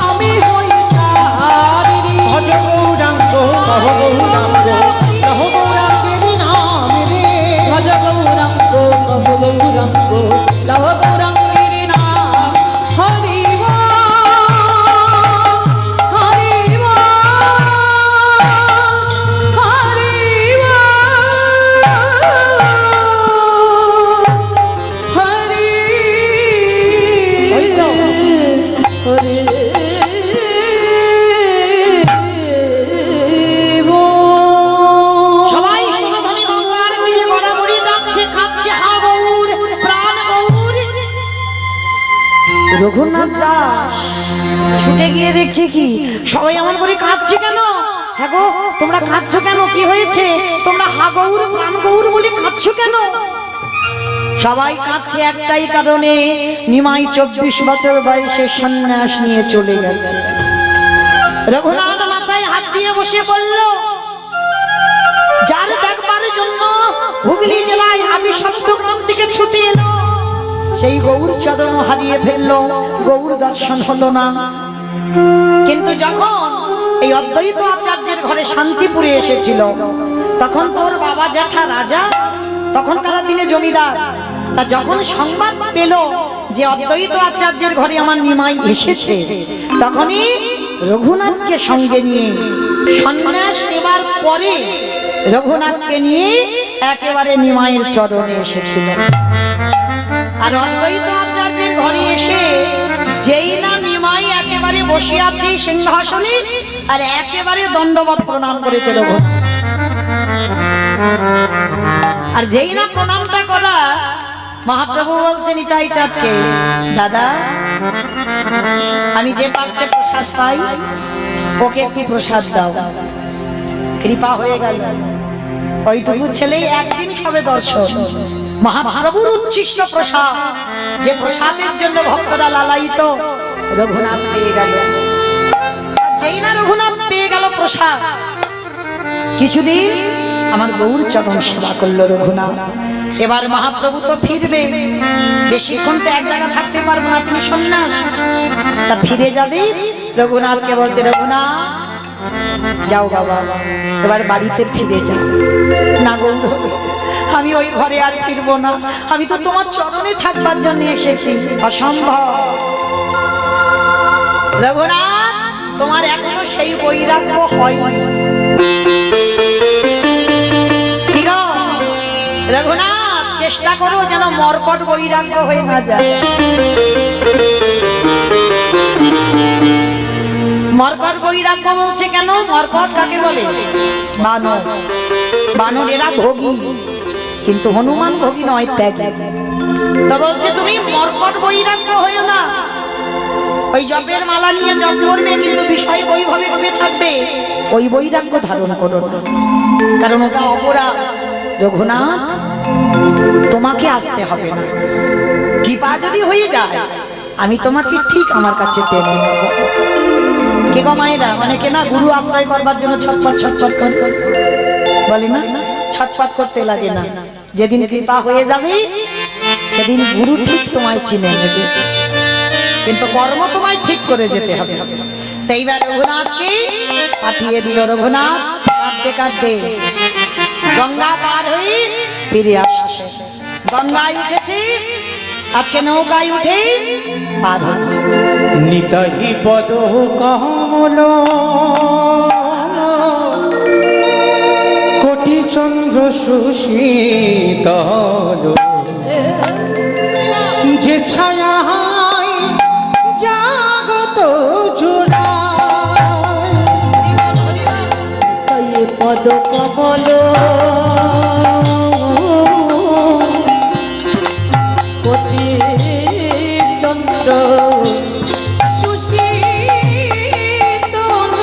আমি হই তারি। ভজ গৌরাঙ্গ কহ গৌরাঙ্গ, লহ গৌরাঙ্গের নাম রে। ভজ গৌরাঙ্গ কহ গৌরাঙ্গ, লহ গৌরাঙ্গীর নাম। হরি বল, হরি বল, হরি বল, হরি ওই তো। হরি বল। সবাই সুরধনী গঙ্গার তীরে গড়াগড়ি যাচ্ছে, খাচ্ছে হা গৌর, প্রাণ গৌর। রঘুনাথ দাস ছুটে গিয়ে দেখছে কি সবাই এমন করে কাঁদছে কেন? হ্যাঁ গো, তোমরা কাঁদছো কেন? কি হয়েছে? তোমরা হা গৌর প্রাণ গৌর বলে কাঁদছো কেন? সবাই কাঁদছে একটাই কারণে, নিমাই 24 বছর বয়সে সন্ন্যাস নিয়ে চলে গেছে। রঘুনাথ মাথায় হাত দিয়ে বসে পড়ল। যার দেখবার জন্য হুগলি জেলায় আদি সপ্তগ্রাম থেকে ছুটে এলো, সেই গৌর চরণ হারিয়ে ফেললো, গৌর দর্শন হলো না। কিন্তু যখন এই অদ্বৈত আচার্যের ঘরে শান্তিপুরে এসেছিল, তখন তোর বাবা জ্যাঠা রাজা, তখনকার দিনে জমিদার, তা যখন সংবাদ পেল যে অদ্বৈত আচার্যের ঘরে আমার নিমাই এসেছে, তখনই রঘুনাথকে সঙ্গে নিয়ে সন্ন্যাস নেবার পরে রঘুনাথকে নিয়ে একেবারে নিমাইয়ের চরণে এসেছিল। আর অদ্বৈত আচার্যের ঘরে এসে যেই না নিমাই একেবারে বসে আছে সিংহাসনে, আর একেবারে দণ্ডবত প্রণাম করেছে রঘুনাথ। আর যেই না প্রণামটা করা, মহাপ্রভু বলছে নিতাই চাঁদকে, দাদা আমি যে পাত্রে প্রসাদ পাই ওকে একটু প্রসাদ দাও। কৃপা হয়ে গেল, ওইটুকু ছেলেই একদিন সবে দর্শন। মহাপ্রভুর উচ্ছিষ্ট প্রসাদ, যে প্রসাদের জন্য ভক্তরা লালায়িত, রঘুনাথ পেয়ে গেল। যেই না রঘুনাথ পেয়ে গেল প্রসাদ, কিছুদিন আমার গৌর চরণ সেবা করলো রঘুনাথ। এবার মহাপ্রভু তো ফিরবে, বেশিক্ষণ তো এক জায়গা থাকতে পারবো না, তিনি সন্ন্যাস, তা ফিরে যাবে। রঘুনাথকে বলছে, রঘুনাথ যাও বাবা, এবার বাড়িতে ফিরে যাও। না গৌর, আমি ওই ঘরে আর ফিরবো না, আমি তো তোমার চরণে থাকবার জন্য এসেছি, অসম্ভব। রঘুনাথ, তোমার এখনো সেই বৈরাগ্য হয়নি। ঠিক রঘুনাথ, চেষ্টা করো যেন মর্কট বৈরাগ্য হয়ে না যায়। মর্কট বৈরাগ্য বলছে কেন? মর্কট কাকে বলে? বানর। বানরেরা ভোগী, কিন্তু হনুমান ভোগী নয়, ত্যাগী। তো বলছে তুমি মর্কট বৈরাগ্য হয়েও না, ওই জপের মালা নিয়ে জপ করবে কিন্তু বিষয় বৈভবে ডুবে থাকবে, ওই বৈরাগ্য ধারণ করো না, কারণ ওটা অপরাধ। রঘুনাথ, তোমাকে আসতে হবে না, কৃপা যদি হয়ে যায় আমি তোমাকে ঠিক আমার কাছে টেনে নেব। কে গো মায়েরা, অনেকে না গুরু আশ্রয় করবার জন্য ছটফট ছটফট করে, বলে না ছটফট করতে লাগে না, যেদিন কৃপা হয়ে যাবে সেদিন গুরু ঠিক তোমায় চিনে নেবে, কিন্তু কর্ম তোমায় ঠিক করে যেতে হবে। তো এইবার রঘুনাথকে পাঠিয়ে দিল। রঘুনাথ কাঁদতে কাঁদতে গঙ্গা পার হয়ে ফিরে আসছে। গঙ্গায় উঠেছে, আজকে নৌকায় উঠে পার হচ্ছে। নিতাই পদ কমল কোটি চন্দ্র সুশীতল, যে ছায়া জাগত জুড়ায়, তাই পদ কমল কোটি চন্দ্র সুশীতল,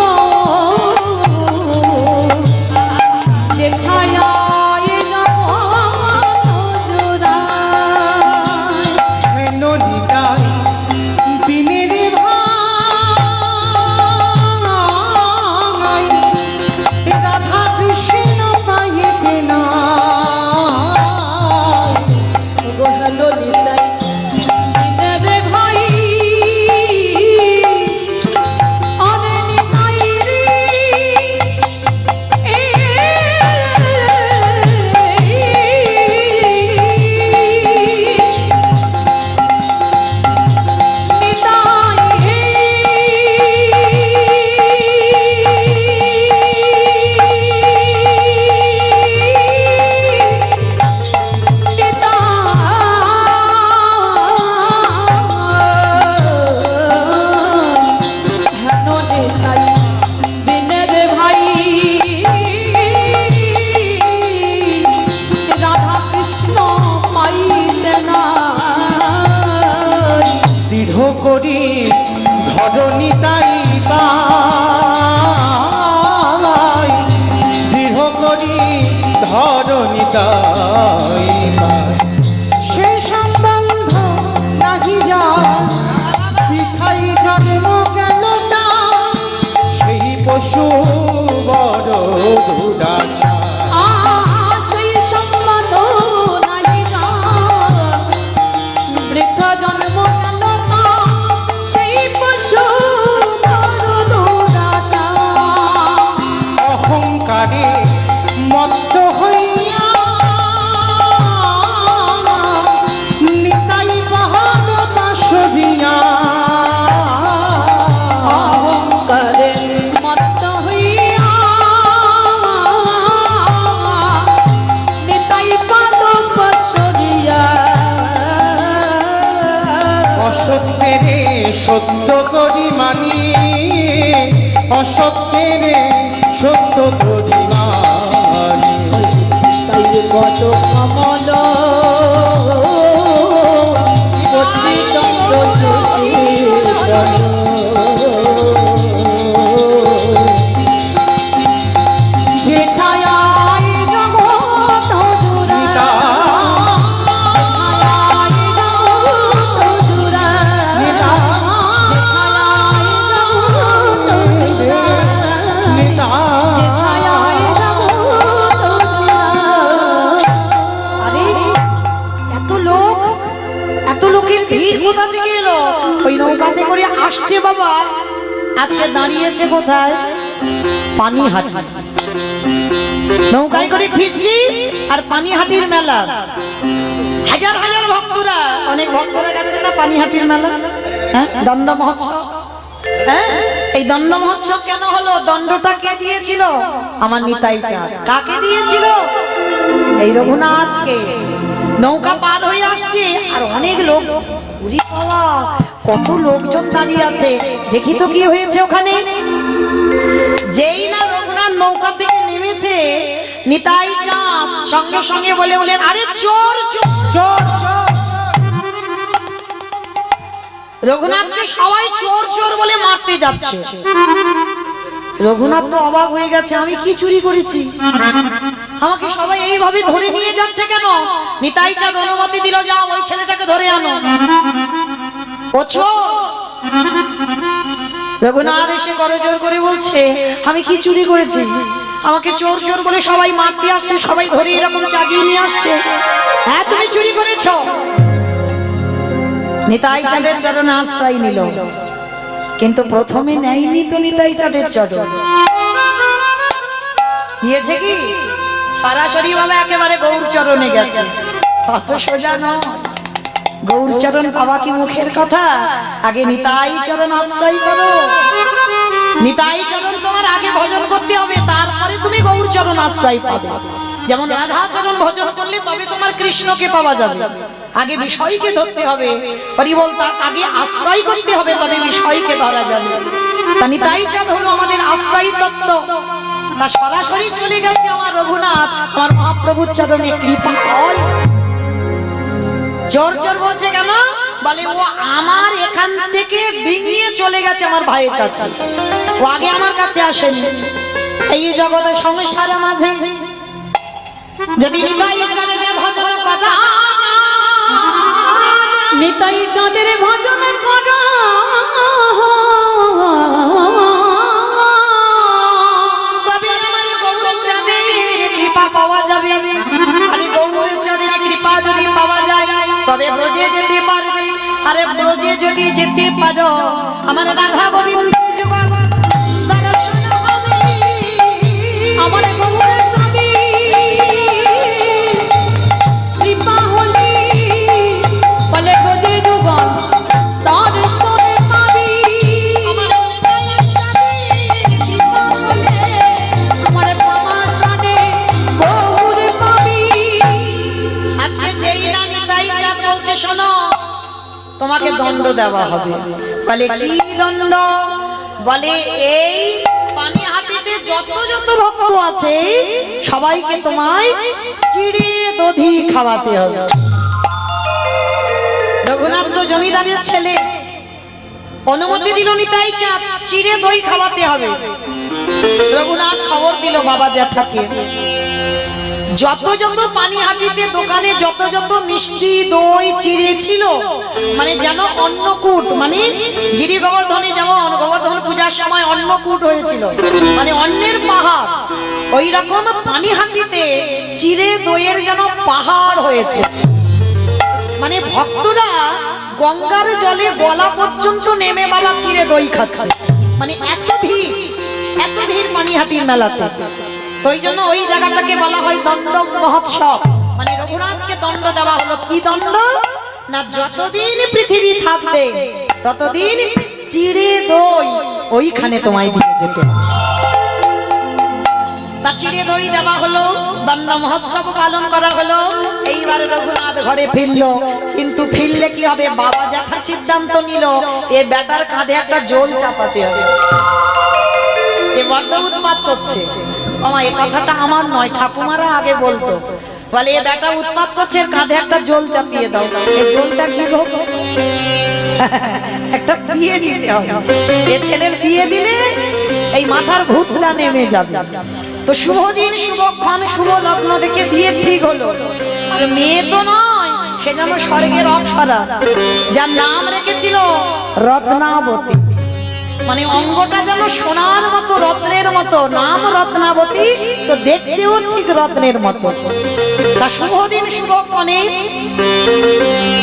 যে ছায়ায় জগৎ জুড়ায়। হেন নিতাই দিনের ভাই, রাধা কৃষ্ণ পাইতে না, গোহালো নিতাই দিনের ভাই, আরে নিতাই রে, রাধা কৃষ্ণ পাইলে না, দৃঢ় করি ধরণী তাই পাই, দৃঢ় করি ধরণী তাই পাই, সে সম্বন্ধ নাহি যায়, বৃথাই জন্ম গেল তার, সেই পশু বড় দুরাচার। সেই সম্মত নাই বৃথা জন্ম গেল তার, সেই পশু বড় দুরাচার। অহংকারে মত্ত হইয়া নিতাই পাহাড় পাশবিয়া, অহংকারে মত্ত হইয়া নিতাই পাদ পশরিয়া। অসত্যেরে সত্য করি মানি, অসত্যের সত্য প্রতিমানি। তাই কত কমল পত্রিচন্দ্র সুশীলন যে ছায়ায় জগৎ জুড়া কোথা থেকে এলো? ওই নৌকাতে করে আসছে বাবা। আজকে দাঁড়িয়েছে কোথায়? পানিহাটি। নৌকায় করে ফিরছি আর পানিহাটির মেলা। হাজার হাজার ভক্তরা, অনেক ভক্তরা গেছে না পানিহাটির মেলা, হ্যাঁ, দণ্ড মহোৎসব। হ্যাঁ, এই দণ্ড মহোৎসব কেন হলো? দণ্ডটা কে দিয়েছিল? আমার নিতাই চাঁদ। কাকে দিয়েছিল? এই রঘুনাথকে। নৌকা পার হয়ে আসছে আর অনেক লোক, ওরে বাবা, কত লোকজন দাঁড়িয়ে আছে। দেখি তো কি হয়েছে ওখানে। যেই না রঘুনাথ নৌকা থেকে নেমেছে, নিতাই চাঁদ সঙ্গে সঙ্গে বলেন, আরে চোর চোর চোর চোর। রঘুনাথকে সবাই চোর চোর বলে মারতে যাচ্ছে। রঘুনাথ তো অবাক হয়ে গেছে, আমি কি চুরি করেছি? আমাকে সবাই এইভাবে ধরে নিয়ে যাচ্ছে কেন? নিতাই চাঁদ অনুমতি দিল, যাও ওই ছেলেটাকে ধরে আনো। ও চোর। রঘুনাথ এসে করজোর করে বলছে, আমি কি চুরি করেছি? আমাকে চোর চোর বলে সবাই মারতে আসছে, সবাই ধরে এরকম চাগিয়ে নিয়ে আসছে। হ্যাঁ, তুমি চুরি করেছো। নিতাই চাঁদের চরণে আশ্রয় নিল, কিন্তু প্রথমে নেয়নি তো নিতাই চাঁদের চরণ। নিয়েছে কি? সরাসরি ভাবে একেবারে গৌর চরণে গেছে। কত সোজা নয়। গৌর চরণ পাওয়া কি মুখের কথা? আগে নিতাই চরণ আশ্রয় করো। নিতাই চরণ তোমার আগে ভজন করতে হবে, তারপরে তুমি গৌর চরণ আশ্রয় পাবে। যেমন রাধা চরণ ভজন করলে তবে তোমার কৃষ্ণকে পাওয়া যাবে। আগে বিষয়কে ধরতে হবে, হরিবল, তার আগে আশ্রয় করতে হবে, তবে বিষয়কে ধরা যাবে। তা নিতাই চাঁদ হলো আমাদের আশ্রয় তত্ত্ব। তা সরাসরি চলে গেছে আমার রঘুনাথ, আমার মহাপ্রভুর চরণে কৃপা হয়। চোর চোর বলছে কেন? বলে ও আমার এখান থেকে ডিঙিয়ে চলে গেছে আমার ভাইয়ের কাছে, ও আগে আমার কাছে আসেনি। এই জগতের সংসারের মাঝে যদি নিতাই চাঁদের ভজন করা, নিতাই চাঁদের ভজন করা, তবে আমার গৌর চাঁদের কৃপা পাওয়া যাবে। আরে গৌর চাঁদের কৃপা যদি পাওয়া যায় তবে ব্রজে যেতে পারবে। আরে ব্রজে যদি যেতে পারো, আমার রাধা গোবিন্দের যুগল দর্শন হবে। আমার গৌর চাঁদে কৃপা হলে বলে ব্রজে যুগল দর্শন পাবি। আমার চাঁদের কৃপা হলে আমার প্রাণে গৌর পাবি। আজকে যেই না নিতাই চাঁদ বলছে, শোনো তোমাকে দণ্ড দেওয়া হবে। বলে কি দণ্ড? বলে এই পানিহাটিতে যত যত ভক্ত আছে সবাইকে তোমায় চিড়ে দধি খাওয়াতে হবে। রঘুনাথ তো জমিদারের ছেলে, অনুমতি দিল নিতাই চাঁদ চিড়ে দই খাওয়াতে হবে। রঘুনাথ খবর দিল বাবা জ্যাঠাকে, যত যত পানিহাটিতে দোকানে যত যত মিষ্টি দই চিড়ে ছিল, মানে যেন অন্নকূট, মানে গিরি গোবর্ধনে যেমন গোবর্ধন পূজার সময় অন্নকূট হয়েছিল, মানে অন্নের পাহাড়, ওই রকম পানিহাটিতে চিড়ে দইয়ের যেন পাহাড় হয়েছে। মানে ভক্তরা গঙ্গার জলে গলা পর্যন্ত নেমে বাবা চিড়ে দই খাচ্ছে। মানে এত ভিড় পানিহাটির মেলাতে। তো ওই জন্য ওই জায়গাটাকে বলা হয় দণ্ড মহোৎসব। মানে রঘুনাথকে দণ্ড দেওয়া হলো। কি দণ্ড? না যতদিন পৃথিবী থাকবে ততদিন চিড়ে দই ওইখানে তোমায় দিয়ে যেতে। তা চিড়ে দই দেওয়া হলো, দণ্ড মহোৎসব পালন করা হলো। এইবার রঘুনাথ ঘরে ফিরলো, কিন্তু ফিরলে কি হবে? বাবা জ্যাঠা সিদ্ধান্ত নিল এ বেটার কাঁধে একটা জল চাপাতে হবে। এ বড্ড উৎপাত করছে। মামা এই কথাটা আমার নয়, ঠাকুমারা আগে বলতো, বলে এ বেটা উৎপাত করছে, এর কাঁধে একটা জল চাপিয়ে দাও। এই জলটা কি গো? একটা বিয়ে দিতে হবে, এ ছেলের বিয়ে দিলে এই মাথার ভূতটা নেমে যাবে। তো শুভ দিন, শুভক্ষণ, শুভ লগ্ন দেখে বিয়ে ঠিক হলো। আর মেয়ে তো নয়, সে যেন স্বর্গের অপ্সরা, যার নাম রেখেছিল রত্নাবতী। মানে অঙ্গটা যেন সোনার মতো, রত্নের মতো, নাম রত্নাবতী, তো দেখতেও ঠিক রত্নের মতো। তা শুভ দিন শুভক্ষণে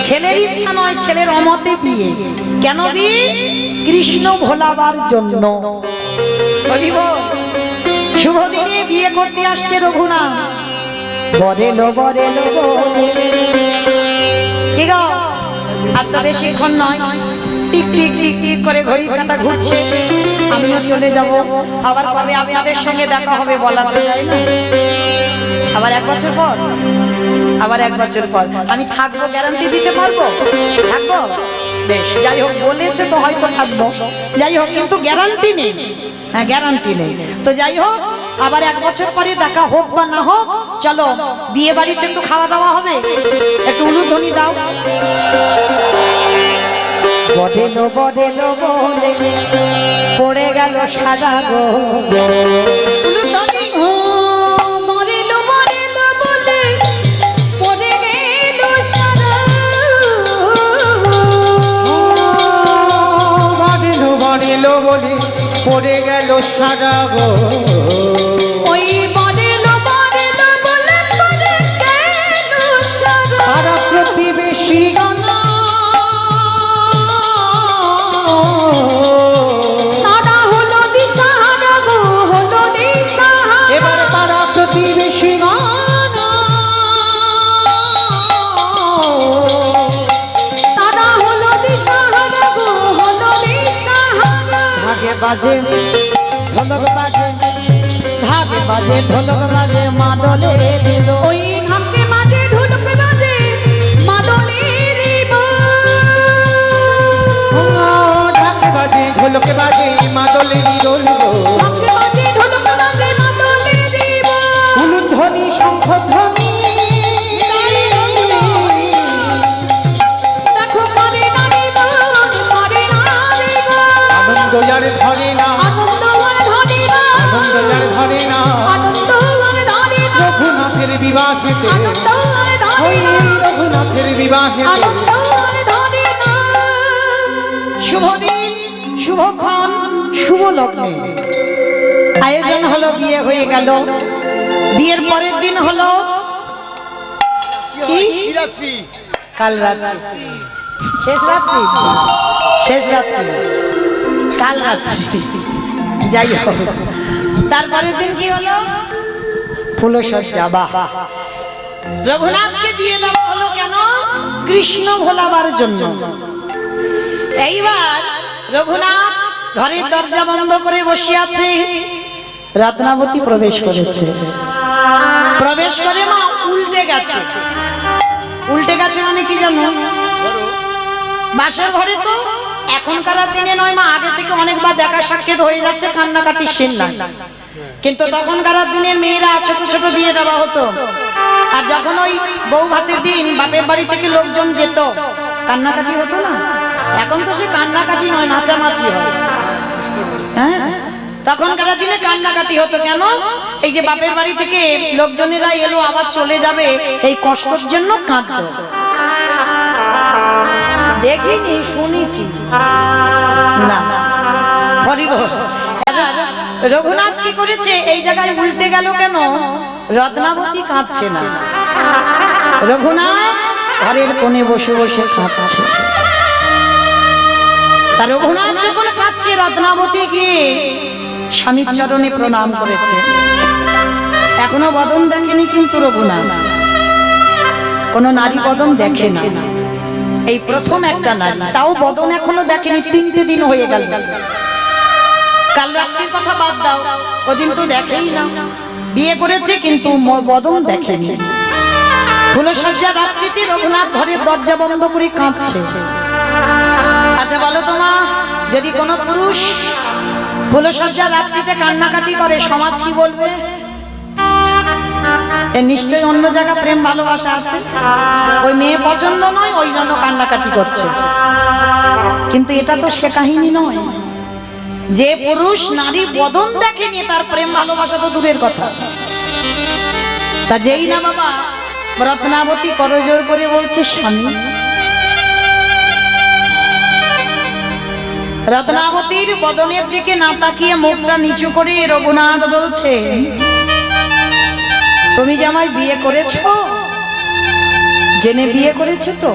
ছেলের ইচ্ছা নয়, ছেলের অমতে বিয়ে। কেন বিয়ে? কৃষ্ণ ভোলাবার জন্য। শুভ দিনে বিয়ে করতে আসছে রঘুনাথ। বরেলো বরেলো কি গো, আর তো বেশিক্ষণ নয়, টিক টিক টিক টিক করে ঘড়ির কাঁটা ঘুরছে। আমিও চলে যাব, আবার কবে আপনাদের সঙ্গে দেখা হবে বলা তো যায় না। আবার 1 বছর পর, আবার 1 বছর পর আমি থাকবো, গ্যারান্টি দিতে পারবো? থাকবো, বেশ, যাই হোক, বলেছে তো হয়তো থাকবো, যাই হোক, কিন্তু গ্যারান্টি নেই। হ্যাঁ, গ্যারান্টি নেই। তো যাই হোক, আবার 1 বছর পরে দেখা হোক বা না হোক, চলো বিয়ে বাড়িতে একটু খাওয়া দাওয়া হবে, একটু উলুধ্বনি দাও। বডেলো বডেলো বলে পড়ে গেল সাদা গো, ও মরেলো মরেলো বলে পড়ে গেল সারা। বাড়িলো বাড়িলো বলে পড়ে গেল সারা গো। ওই মরেলো মরেলো বলে পড়ে গেল সারা। পাড়া প্রতিবেশী গানা তারা হলো দিশাহারা গো, হলো দিশাহারা। এবার পাড়া প্রতিবেশী গানা তারা হলো দিশাহারা গো, হলো দিশাহারা। ভাগে বাজে ঢোলক বাজে, ভাগে বাজে ঢোলক বাজে, মাদলে দিল। ওই ঢাকে বাজে ঢোলক বাজে মাদলের ঢাকে বাজে ঢোলকে বাজে মাদলে নিরোল গো। ঢাকে বাজে ঢোলক বাজে মাদলের উলুধ্বনি শঙ্খধ্বনি দেখো করে নারী গান, করে নারী গান। আনন্দ যার ধরে না, আনন্দ আর ধরে না, আনন্দ যার ধরে না, আনন্দ আর ধরে না, রঘুনাথের বিবাহেতে, আনন্দ আর ধরে ওই না, রঘুনাথের বিবাহেতে। আনন্দ আর ধরে না। শুভ দিন, শুভক্ষণ, শুভ লগ্নে আয়োজন হলো, বিয়ে হয়ে গেল। বিয়ের পরের দিন হলো কি? কাল রাত্রি, শেষ রাত্রি, শেষ রাত্রি, কাল রাত্রি, যাই হোক। তারপরের দিন কি হলো? ফুলসজ্জা। বাহ, রঘুনাথকে বিয়ে দেওয়া হলো কেন? কৃষ্ণ ভোলাবার জন্য। এইবার রঘুনাথ ঘরের দরজা বন্ধ করে বসে আছে, রত্নাবতী প্রবেশ করেছে। প্রবেশ করে মা উল্টে গেছে। উল্টে গেছে মানে কি জানো? বাসর ঘরে তো এখনকার দিনে নয় মা, আগে থেকে অনেকবার দেখা সাক্ষাৎ হয়ে যাচ্ছে, কান্নাকাটির সিন নাই। কিন্তু তখনকার দিনের মেয়েরা ছোট ছোট বিয়ে দেওয়া হতো। আর যখন ওই বউ ভাতের দিন বাপের বাড়ি থেকে লোকজন যেত, কান্নাকাটি হতো না। এখন তো সে কান্নাকাটি নয়, নাচানাচি হয়। হ্যাঁ, তখনকার দিনে কান্নাকাটি হতো কেন? এই যে বাপের বাড়ি থেকে লোকজনেরা এলো, আবার চলে যাবে, এই কষ্টের জন্য কাঁদতো। দেখিনি, শুনেছি না। হরিবল। রঘুনাথ কি করেছে? এই জায়গায় উল্টে গেল কেন? রত্নাবতী কাঁদছে না, রঘুনাথ ঘরের কোণে বসে বসে কাঁদছে। তা রঘুনাথ যখন কাঁদছে, রত্নাবতী গিয়ে স্বামীর চরণে প্রণাম করেছে। এখনো বদন দেখেনি কিন্তু রঘুনাথ, কোন নারী বদন দেখে না, এই প্রথম একটা নারী, তাও বদন এখনো দেখেনি। 3টে দিন হয়ে গেল। কাল রাত্রির কথা বাদ দাও, ওদিন তো দেখেই না। বিয়ে করেছে কিন্তু বদন দেখেনি। ফুলসজ্জা রাত্রিতে রঘুনাথ ঘরের দরজা বন্ধ করে কাঁদছে। আচ্ছা বলো তো মা, যদি কোনো পুরুষ ফুলসজ্জা রাত্রিতে কান্নাকাটি করে, সমাজ কি বলবে? এর নিশ্চয়ই অন্য জায়গা প্রেম ভালোবাসা আছে, ওই মেয়ে পছন্দ নয় ওই জন্য কান্নাকাটি করছে। কিন্তু এটা তো সে কাহিনী নয়। যে পুরুষ নারী বদন দেখেনি তার প্রেম ভালোবাসা তো দূরের কথা। তা যেই না বাবা রত্নাবতী করজোর করে বলছে স্বামী, রত্নাবতীর বদনের দিকে না তাকিয়ে মুখটা নিচু করে রঘুনাথ বলছে, তুমি যে আমায় বিয়ে করেছো, জেনে বিয়ে করেছো তো?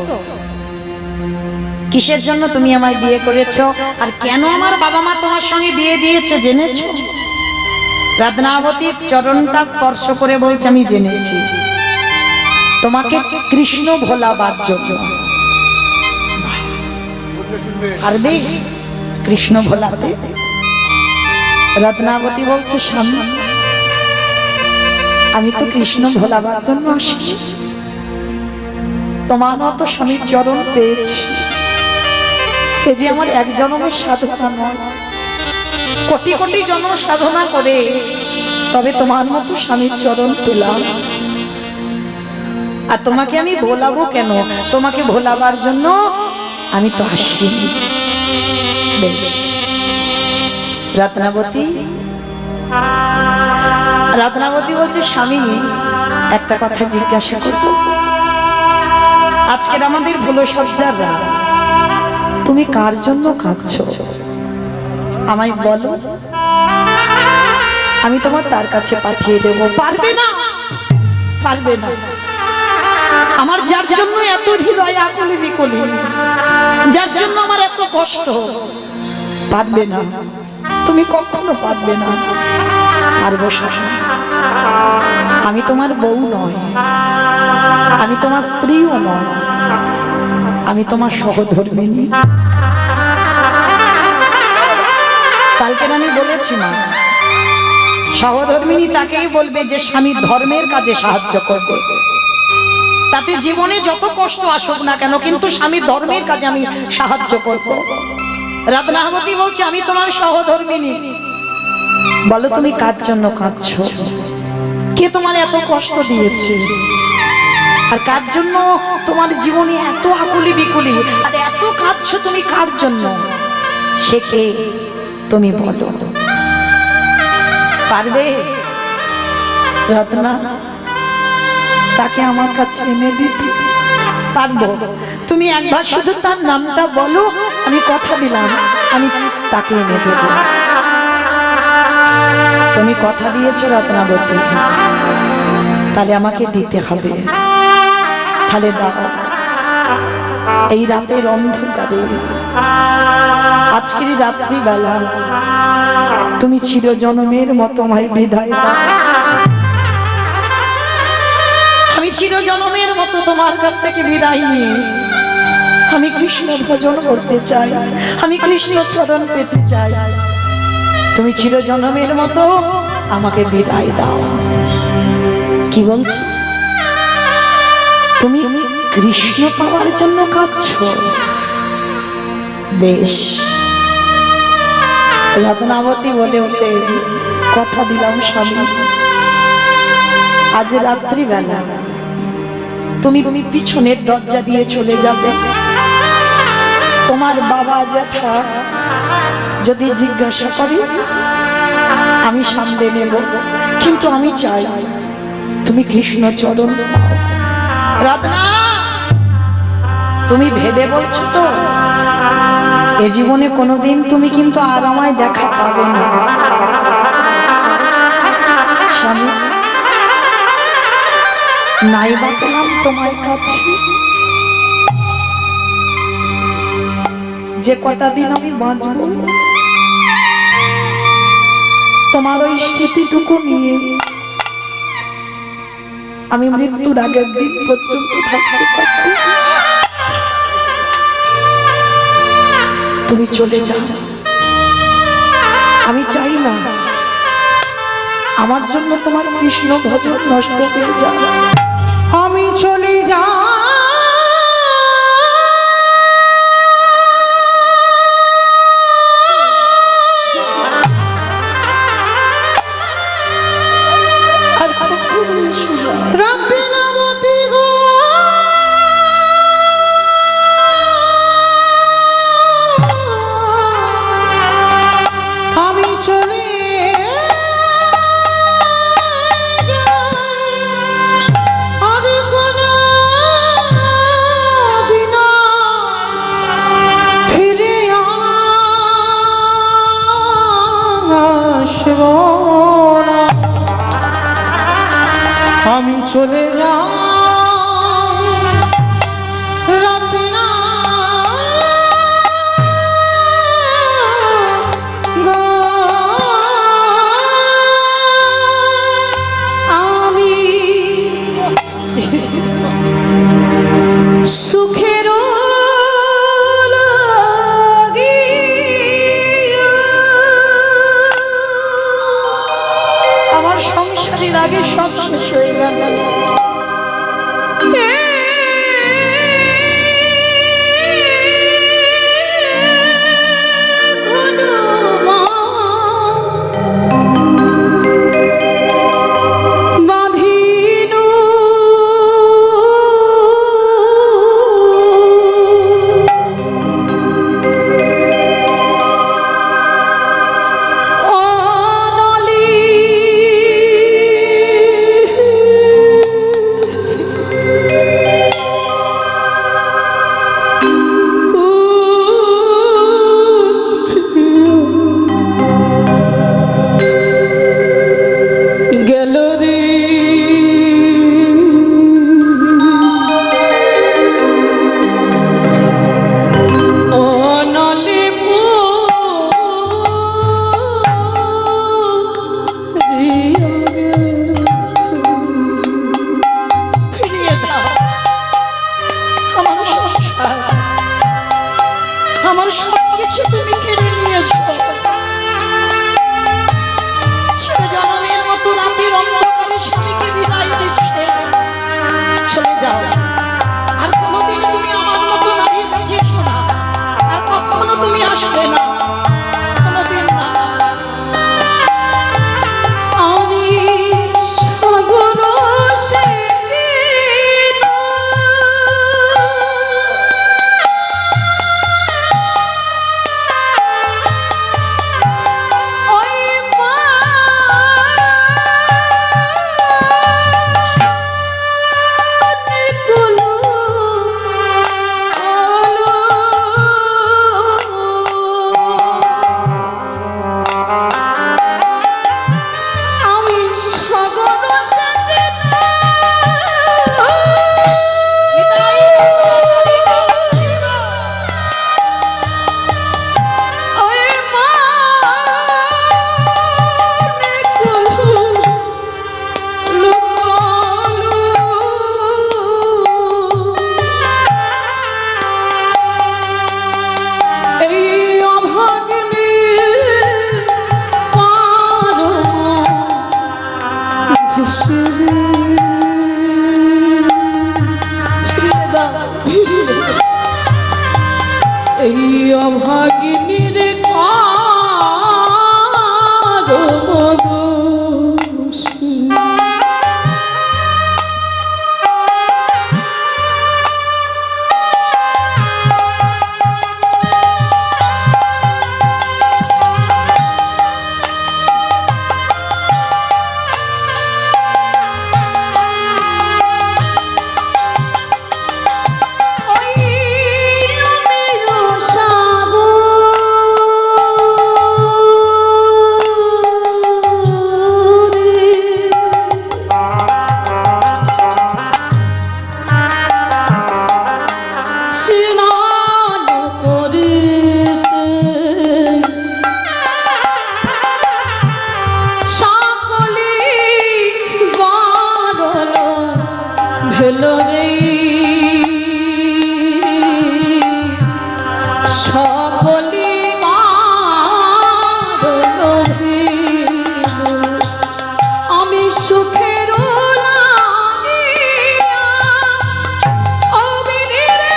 কিসের জন্য তুমি আমায় বিয়ে করেছো, আর কেন আমার বাবা মা তোমার সঙ্গে বিয়ে দিয়েছে জেনেছো? রত্নাবতীর চরণটা স্পর্শ করে বলছে, আমি জেনেছি, তোমাকে কৃষ্ণ ভোলাবার জন্য। পারবে কৃষ্ণ ভোলাতে? রত্নাবতী বলছে, স্বামী আমি তো কৃষ্ণ ভোলাবার জন্য আসি, তোমার মতো স্বামীর চরণ পেয়েছি, এ যে আমার এক জন্মের সাধনা নয়, কোটি কোটি জন্ম সাধনা করে তবে তোমার মতো স্বামীর চরণ পেলাম। আর তোমাকে আমি ভোলাবো কেন? তোমাকে ভোলাবার জন্য আমি তো আসিনি। বেশ রত্নাবতী বলছে, স্বামী একটা কথা জিজ্ঞাসা করব, আজকের আমাদের ফুলসজ্জার রাত, তুমি কার জন্য কাঁদছো আমায় বলো, আমি তোমার তার কাছে পাঠিয়ে দেবো। পারবে না, পারবে না। আমার যার জন্য এত হৃদয় আকুলি বিকলি, যার জন্য আমার এত কষ্ট, পারবে না, তুমি কখনো পারবে না। আর বসা, আমি তোমার বউ নয়, আমি তোমার স্ত্রীও নয়, আমি তোমার সহধর্মিণী। কালকে আমি বলেছি না, সহধর্মিণী তাকেই বলবে যে স্বামী ধর্মের কাজে সাহায্য করবে, তাতে জীবনে যত কষ্ট আসুক না কেন, কিন্তু স্বামী ধর্মের কাজে আমি সাহায্য করব। রত্নাবতী বলছে, আমি তোমার সহধর্মিণী, বলো তুমি কার জন্য কাঁদছো, কে তোমার এত কষ্ট দিয়েছে, আর কার জন্য তোমার জীবনে এত আকুলি বিকুলি, আর এত কাঁদছো তুমি কার জন্য, সে কে তুমি বলো। পারবে রত্না তাকে আমার কাছে এনে দিতে? পারবো। তুমি একবার শুধু তার নামটা বলো, আমি কথা দিলাম আমি তাকে এনে দেব। তুমি কথা দিয়েছো রত্নাবতী, তাহলে আমাকে দিতে হবে। তাহলে দাও, এই রাতের অন্ধকারে, আজকের রাত্রিবেলা তুমি চিরজন্মের মতো আমায় বিদায় দাও। আমি চিরজন্মের মতো তোমার কাছ থেকে বিদায় নিয়ে আমি কৃষ্ণ ভজন করতে চাই, আমি কৃষ্ণ চরণ পেতে চাই। তুমি চিরজন্মের মতো আমাকে বিদায় দাও। কি বলছো? তুমি কৃষ্ণ পাওয়ার জন্য কাঁদছো? বেশ। রত্নাবতী বলে ওঠে, কথা দিলাম স্বামী, আজ রাত্রিবেলা তুমি পিছনের দরজা দিয়ে চলে যাবে। তোমার বাবা জ্যাঠা যদি জিজ্ঞাসা করে আমি সামলে নেব, কিন্তু আমি চাই তুমি কৃষ্ণ চরণ পাও। রত্না, তুমি ভেবে বলছো তো? এ জীবনে কোনোদিন তুমি কিন্তু আর আমায় দেখা পাবে না। স্বামী, নাইবা পেলাম তোমার কাছে, যে কটা দিন আমি বাঁচব তোমার ওই স্মৃতিটুকু নিয়ে আমি মৃত্যুর আগের দিন পর্যন্ত থাকতে পারবো। তুমি চলে যাও, আমি চাই না আমার জন্য তোমার কৃষ্ণ ভজন নষ্ট হয়ে যায়। আমি চলে যাই, চলে যাও রাতে না গো আমি সুখের আমার সংসারের আগে সব শেষ হয়ে গেল। ফিরিয়ে দাও আমার সংসার, আমার সবকিছু তুমি কেড়ে নিয়েছো। ছেলে জনমের মতো রাতের অন্ধকারে স্বামীকে বিদায় দিচ্ছে। চলে যাও, আর কোনোদিন তুমি আমার মতো নারী বেঁচে এসো না, আর কখনো তুমি আসবে না, কোনোদিন না। আমি সাগর সেদিন ওই মানিকগুলো আমি সাগর সেদিন ওই মানিকগুলো এই অভাগিনী ফিরিয়ে দাও, ফিরিয়ে দাও। এই অভাগিনীর ওই আমি স্নান করিতে সকলি বারল ভেল রে সকলি বারল ভেল আমি সুখের লাগিয়া ও বিধিরে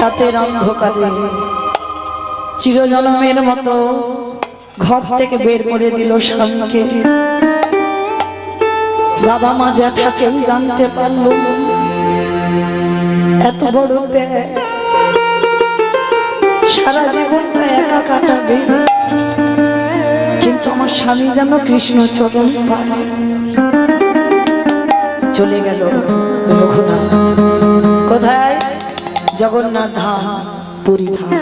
রাতের অন্ধকারে চিরজনমের মতো ঘর থেকে বের করে দিল স্বামীকে। বাবা মা জ্যাঠা কেউ জানতে পারলো না। এত বড় দেয় সারা জীবনটা একা কাটাবে, কিন্তু আমার স্বামী যেন কৃষ্ণ চরণ পায়। চলে গেল রঘুনাথ। কোথায়? জগন্নাথ ধাম, পুরী ধাম।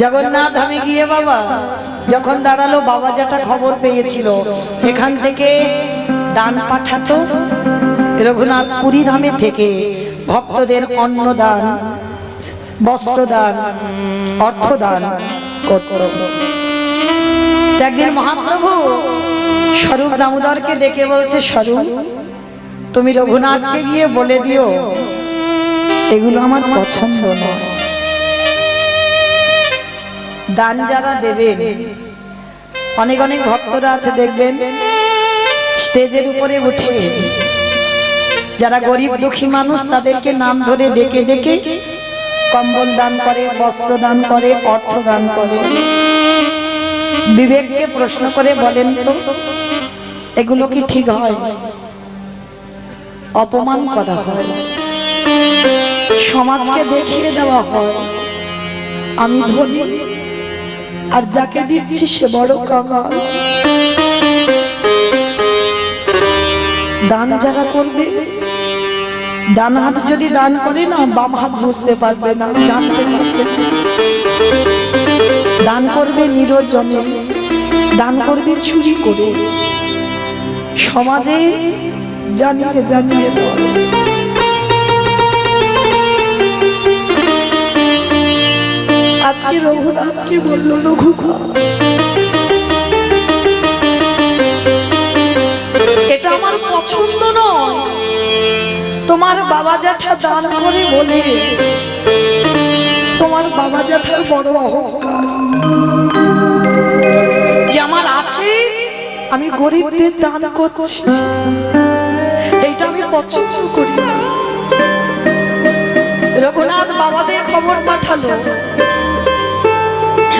জগন্নাথ ধামে গিয়ে বাবা যখন দাঁড়ালো, বাবা যেটা খবর পেয়েছিল এখান থেকে দান পাঠাতো, রঘুনাথ পুরী ধামে থেকে ভক্তদের অন্নদান, বস্ত্রদান, অর্থদান করত। একদিন মহাপ্রভু স্বরূপ দামোদরকে ডেকে বলছে, স্বরূপ তুমি রঘুনাথকে গিয়ে বলে দিও এগুলো আমার পছন্দ নয়। দান যারা দেবেন, অনেক অনেক ভক্তরা আছে দেখবেন স্টেজের উপরে উঠে যারা গরিব দুঃখী মানুষ তাদেরকে নাম ধরে ডেকে ডেকে কম্বল দান করে, বস্ত্র দান করে, অর্থ দান করে। বিবেককে প্রশ্ন করে বলেন তো এগুলো কি ঠিক হয়? অপমান করা হয়, সমাজকে দেখিয়ে দেওয়া হয় আমি ধনী আর যাকে দিচ্ছি সে বড় কাঙাল। দান যারা করবে, ডান হাত যদি দান করে না, বাম হাত বুঝতে পারবে না, জানতে পারবে না। দান করবে নিরজনে, দান করবে চুরি করে, সমাজে জানিয়ে জানিয়ে দেওয়া। আজকে রঘুনাথকে বলল, রঘুনাথ এটা আমার পছন্দ নয়। তোমার বাবা জ্যাঠা দান করে বলে তোমার বাবা জ্যাঠার বড় অহংকার যে আমার আছে, আমি গরিবদের দান করছি, এইটা আমি পছন্দ করি না। রঘুনাথ বাবাদের খবর পাঠালো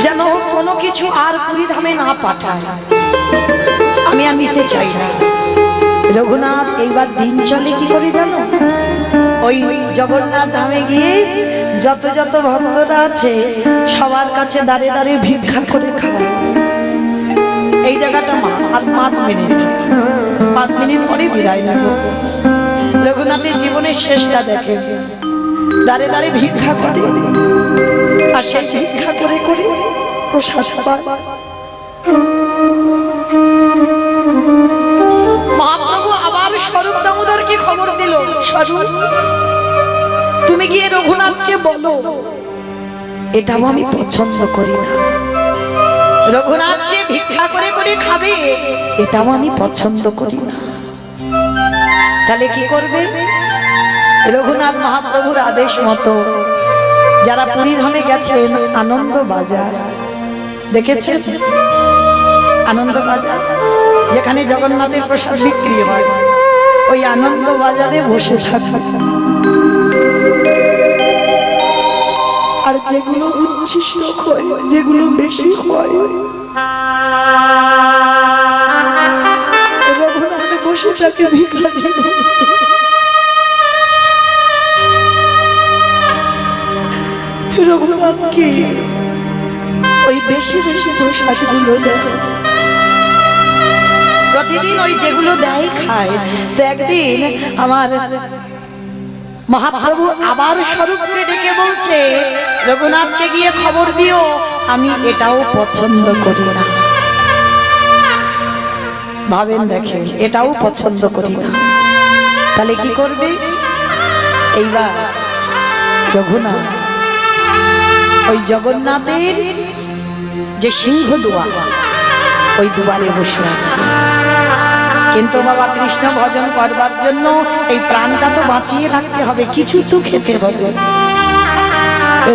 যেন কোনো কিছু আর পুরী ধামে না পাঠায়, আমি আর নিতে চাই না। রঘুনাথ এইবার দিন চলে কি করে জানো? ওই জগন্নাথ ধামে গিয়ে যত যত ভক্তরা আছে সবার কাছে দাঁড়িয়ে দাঁড়িয়ে ভিক্ষা করে খাওয়া। এই জায়গাটা মা আর 5 মিনিট পরে বিদায় নেব। রঘুনাথের জীবনের শেষটা দেখে দাঁড়িয়ে দাঁড়িয়ে ভিক্ষা করে, আর সেই ভিক্ষা করে করে প্রসাদ পায়। মহাপ্রভু আবার স্বরূপ দামোদরকে খবর দিল, স্বরূপ তুমি গিয়ে রঘুনাথকে বলো এটাও আমি পছন্দ করি না। রঘুনাথ যে ভিক্ষা করে করে খাবে এটাও আমি পছন্দ করি না। তাহলে কি করবে? রঘুনাথ মহাপ্রভুর আদেশ মতো যারা পুরী ধামে গেছেন, আনন্দ বাজার দেখেছেন? আনন্দ বাজার যেখানে জগন্নাথের প্রসাদ বিক্রি হয়, ওই আনন্দ বাজারে বসে থাকা। আর যেগুলো উচ্ছিষ্ট হয়, যেগুলো বেশি হয়, রঘুনাথ বসে থাকে ভিখারি। রঘুনাথকে ওই বেশি বেশি প্রসাদগুলো দেয়, প্রতিদিন ওই যেগুলো দেয় খায়। তো একদিন আমার মহাপ্রভু আবার স্বরূপকে ডেকে বলছে, রঘুনাথকে গিয়ে খবর দিও আমি এটাও পছন্দ করি না। ভাবেন, দেখেন, এটাও পছন্দ করি না। তাহলে কি করবে? এইবার রঘুনাথ ওই জগন্নাথের যে সিংহ দুয়ার, ওই দুয়ারে বসে আছে। কিন্তু বাবা কৃষ্ণ ভজন করবার জন্য এই প্রাণটা তো বাঁচিয়ে রাখতে হবে, কিছু তো খেতে হবে।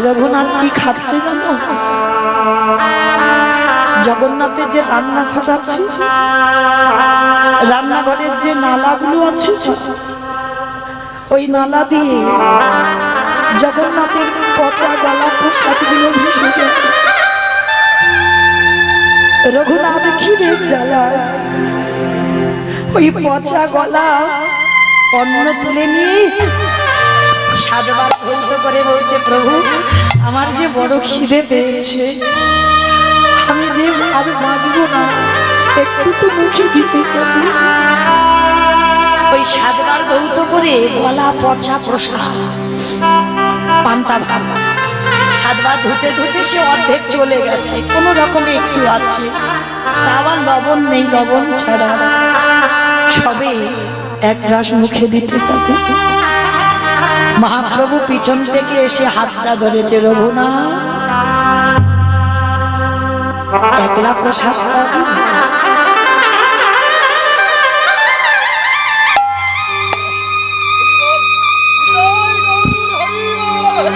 রঘুনাথ কি খাচ্ছে জানো? জগন্নাথের যে রান্নাঘর আছে, রান্নাঘরের যে নালাগুলো আছে, ওই নালা দিয়ে জগন্নাথের পচা গলা প্রসাদগুলো ভেসে যায়। রঘুনাথ খিদে জ্বালায় ওই পচা গলা অন্ন তুলে নিয়ে সাতবার ধৌত করে বলছে, প্রভু আমার যে বড় খিদে পেয়েছে, আমি যে আর বাঁচবো না, একটু তো মুখে দিতে হবে। ওই সাতবার ধৌত করে গলা পচা প্রসাদ পান্তা ভাত সাতবার ধুতে ধুতে সে অর্ধেক চলে গেছে, কোনো রকমে একটু আছে, তা আবার লবণ নেই, লবণ ছাড়া সবে এক গ্রাস মুখে দিতে যাবে। মহাপ্রভু পিছন থেকে এসে হাতটা ধরেছে, রঘুনাথ একলা প্রসাদ পাবি?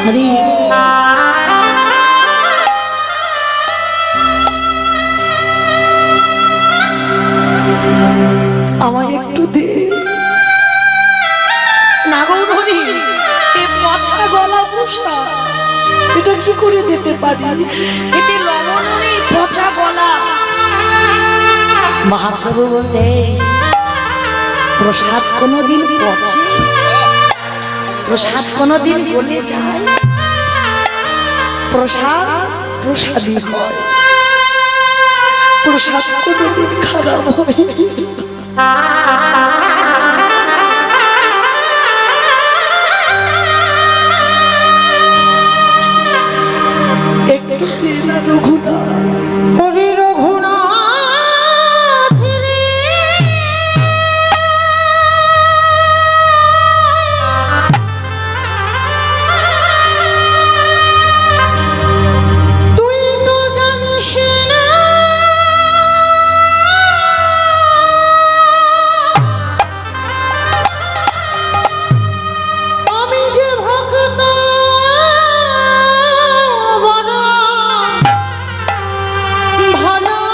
হরি আমায় একটু দে না গো হরি, এ পচা গলা প্রসাদ এটা কি করে দিতে পারি? এতে লবণ নেই, পচা গলা। মহাপ্রভু বলছে, প্রসাদ কোনোদিন পচে? প্রসাদ কোনোদিন গলে যায়? প্রসাদ প্রসাদই হয়, প্রসাদ কোনোদিন খারাপ হয়? একটু দে না রঘুনাথ। হরি রঘুনাথ রে, তুই তো জানিস না আমি যে ভক্ত বড় ভালোবাসি।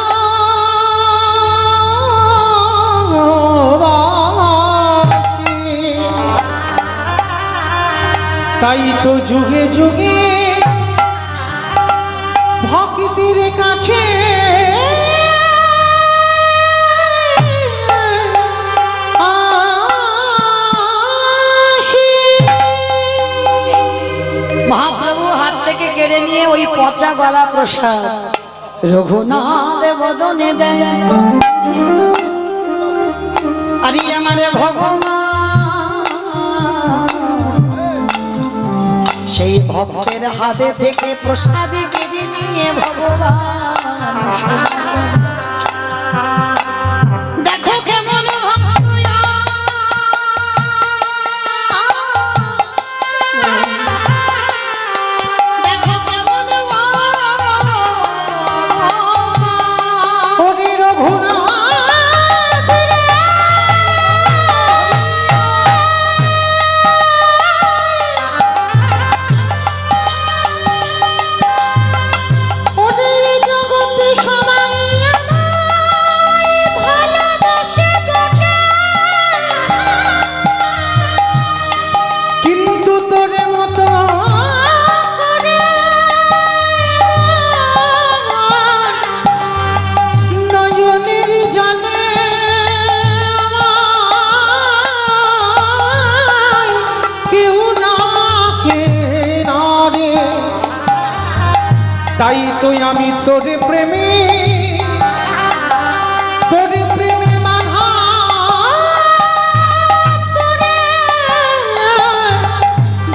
তাই তো যুগে যুগে ভক্তির কাছে আসি। মহাপ্রভু হাত থেকে কেড়ে নিয়ে ওই পচা গলা প্রসাদ রঘুনাথ বদনে দেয়। আরে আমারে ভগবান, সেই ভক্তের হাতে থেকে প্রসাদ কেড়ে নিয়ে ভগবান দেখো কেমন হরি রঘুনাথ রে, হরি জগতে সবাই আমায় ভালোবাসে বটে, কিন্তু তোর মতো করে নয়নের জলে আমায় কেউ না রে। তাই তো আমি তোর প্রেমে বাঁধা পড়ে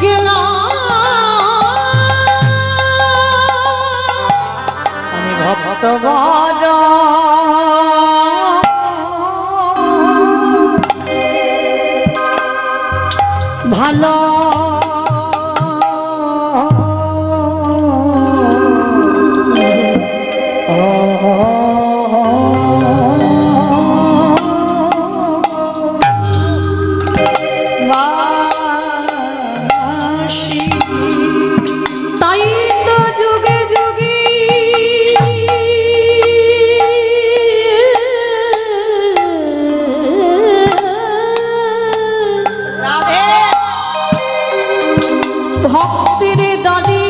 গেলাম। আমি ভক্ত বড় ভালো বাসি। তাই তো যুগে যুগে রাধে ভক্তির দাঁড়ি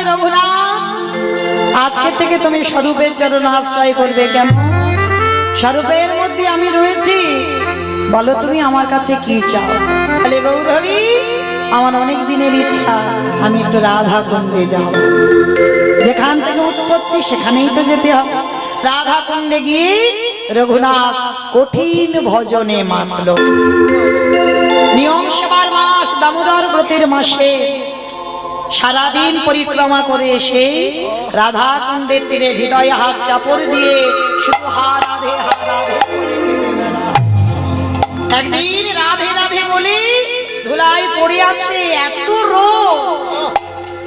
রঘুনাথ, আজকে থেকে তুমি স্বরূপের চরণ আশ্রয় করবে কেন? স্বরূপের মধ্যে আমি রয়েছি, বলো তুমি আমার কাছে কি চাও? তাহলে গৌরহরি, আমার অনেক দিনের ইচ্ছা আমি একটু রাধা কুণ্ডে যাব। যেখান থেকে উৎপত্তি সেখানেই তো যেতে হবে। রাধা কুণ্ডে গিয়ে রঘুনাথ কঠিন ভজনে মাতল। নিয়ম সেবার মাস দামোদর ব্রতের মাসে সারাদিন পরিক্রমা করে এসে রাধা কুণ্ডের তীরে হৃদয়ে হাত চাপড় দিয়ে শুধু হা রাধে হা রাধে একদিন রাধে রাধে বলে ধুলায় পড়ে আছে এত রোগ।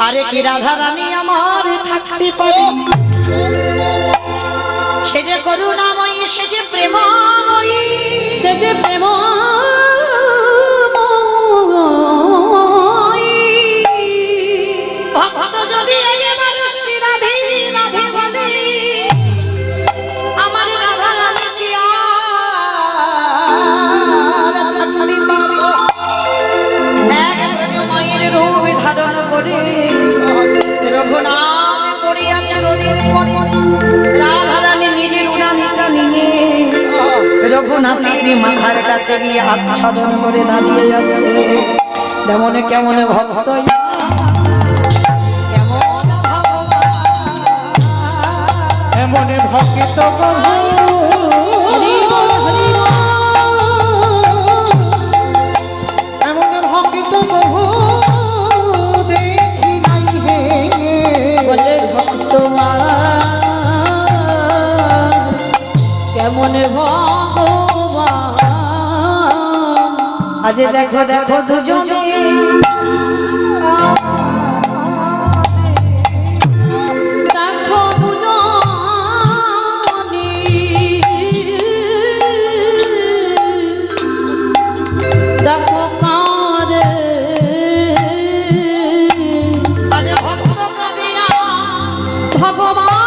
আরে কি রাধা রানী আমার থাকতে পারে? সে যে করুণাময়ী, সে যে প্রেমময়ী, সে যে প্রেম ভক্ত যদি একেবার শ্রী রাধে রাধে বলে, আমার রাধা রানী কি আর থাকতে পারে? এক ব্রজময়ের রূপ ধারণ করে রঘুনাথ পড়ে আছে নদীর পরে। রাধা রানী নিজের উড়ানটা নিয়ে রঘুনাথের মাথার কাছে গিয়ে আচ্ছাদন করে দাঁড়িয়ে যাচ্ছে। তেমন কেমন ভক্ত, এমনে ভক্ত প্রভু এমনে ভক্ত প্রভু দেখি নাই হে। বলে ভক্ত কেমন ভগবান। আজ দেখো দেখো দুজনে দেখো দুজনে দেখো কাঁদে। আজ ভক্ত কাঁদিয়া ভগবান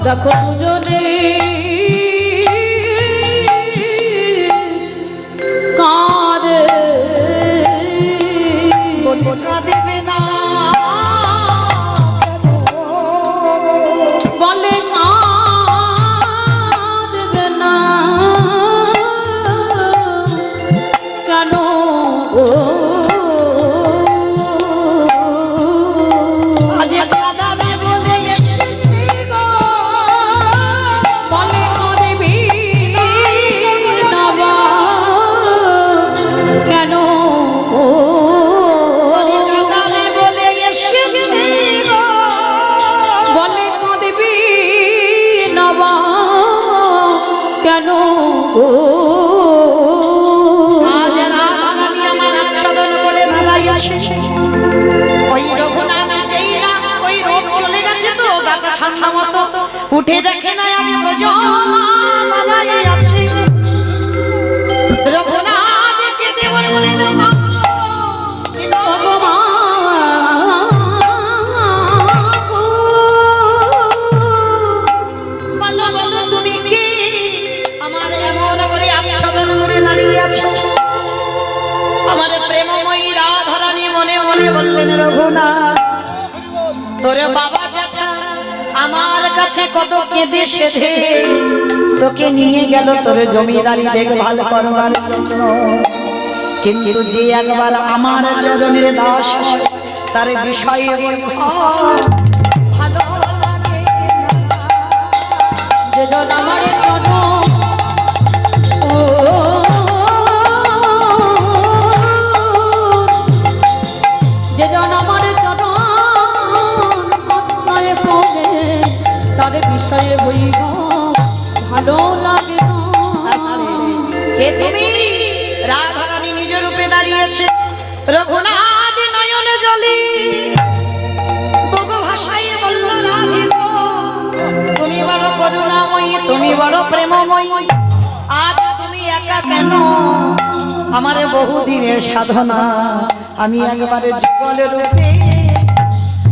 দেখো দুজনে কাঁদে। কাঁদিবে না বলে কাঁদবে না কেন? আজ কাঁদাবে বলে এসেছি গো। বলে কাঁদবি না বা কেন? কাঁদাবে বলে এসেছি গো। বলে কাঁদবি না বা কেন? আজ রাধা রানী আমার আচ্ছাদন করে দাঁড়াইয়াছে। ওই রঘুনাথ যেই না ওই রোগ চলে গেছে তো গাটা ঠান্ডা মতো উঠে দেখে না আমি ব্রজমা দাঁড়িয়ে আছি। রঘুনাথ কেঁদে বললেন, মা বলো বলো তুমি কি আমার এমন করে আচ্ছাদন করে দাঁড়িয়ে আছো? আমার প্রেমময়ী রাধা রানী মনে মনে বললেন, রঘুনাথ তোর বাবা জ্যাঠা আমার কাছে কত কেঁদে সেধে তোকে নিয়ে গেল তোর জমিদারি দেখভাল করবার জন্য। কিন্তু যে একবার আমার চরণের দাস হয় তার বিষয়ে ভালো লাগে যে জন আমার জন যে জন আমার জন আশ্রয় পড়ে তার বিষয়ে বইব ভালো লাগে না। কে তুমি? রাধা রানী নিজ রূপে দাঁড়িয়েছে। রঘুনাথ নয়ন জলে বগ ভাষায় বলল, রাধে গো তুমি বড় করুণাময়ী, তুমি বড় প্রেমময়ী। আজ তুমি একা কেন? আমার বহুদিনের সাধনা আমি একবারে যুগল রূপে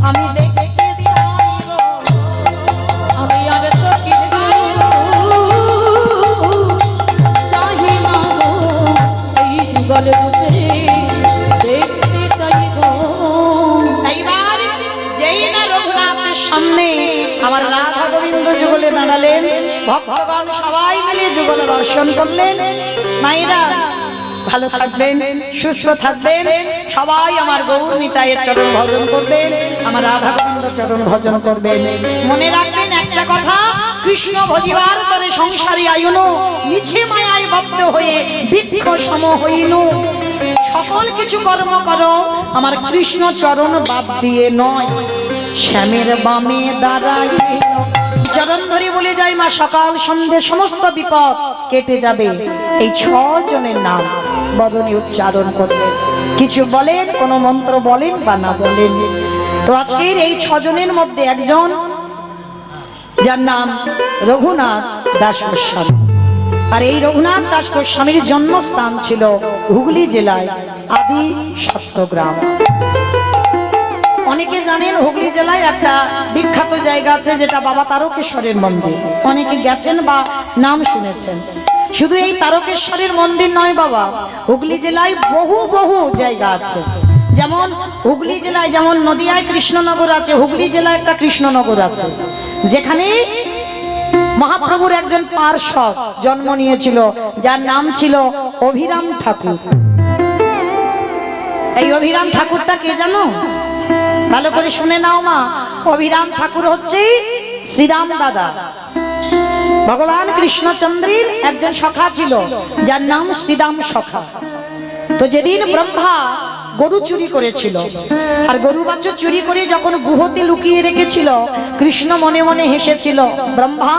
আমি দেখতে চাই গো। আমি আর তো কিছু চাহি না গো এই যুগল রূপে সামনে আমার রাধা গোবিন্দ যুগলে দাঁড়ালেন, ভক্তগণ সবাই মিলে যুগল দর্শন করলেন। মায়েরা ভালো থাকবেন, সুস্থ থাকবেন, সবাই আমার গৌর নিতাইয়ের চরণ ভজন করবেন, আমার রাধা গোবিন্দ চরণ ভজন করবেন। মনে রাখবেন একটা কথা, কৃষ্ণ ভজিবার তরে সংসারী আয়ুনো, মিছে মায়ায় বদ্ধ হয়ে বৃক্ষ সম হইনু। সকল কিছু কর্ম করো আমার কৃষ্ণ চরণ বাদ দিয়ে নয়, শ্যামের বামে দাঁড়াই চরণ ধরে বলে যাই মা, সকাল সন্ধ্যে সমস্ত বিপদ কেটে যাবে। এই 6 জনের নাম বদনে উচ্চারণ করবেন। কিছু বলেন, কোন মন্ত্র বলেন বা না বলেন। তো আজকের এই 6 জনের মধ্যে একজন, যার নাম রঘুনাথ দাস গোস্বামী। আর এই রঘুনাথ দাস গোস্বামীর জন্মস্থান ছিল হুগলি জেলায় আদি সত্যগ্রাম। অনেকে জানেন হুগলি জেলায় একটা বিখ্যাত জায়গা আছে যেটা বাবা তারকেশ্বরের মন্দির। অনেকে গেছেন বা নাম শুনেছেন। শুধু এই তারকেশ্বরের মন্দির নয় বাবা, হুগলি জেলায় বহু বহু জায়গা আছে। যেমন হুগলি জেলায় যেমন নদিয়ায় কৃষ্ণনগর আছে, হুগলি জেলায় একটা কৃষ্ণনগর আছে, যেখানে মহাপ্রভুর একজন পার্ষদ জন্ম নিয়েছিল, যার নাম ছিল অভিরাম ঠাকুর। এই অভিরাম ঠাকুরটা কে জানো? ভালো করে শুনে নাও মা, অভিরাম ঠাকুর হচ্ছে শ্রীরাম দাদা, ভগবান কৃষ্ণচন্দ্রের একজন সখা ছিল, যার নাম শ্রীরাম সখা। তো যেদিন ব্রহ্মা গরু চুরি করেছিল, আর গরু বাছুর চুরি করে যখন গুহতে লুকিয়ে রেখেছিল, কৃষ্ণ মনে মনে হেসেছিল, ব্রহ্মা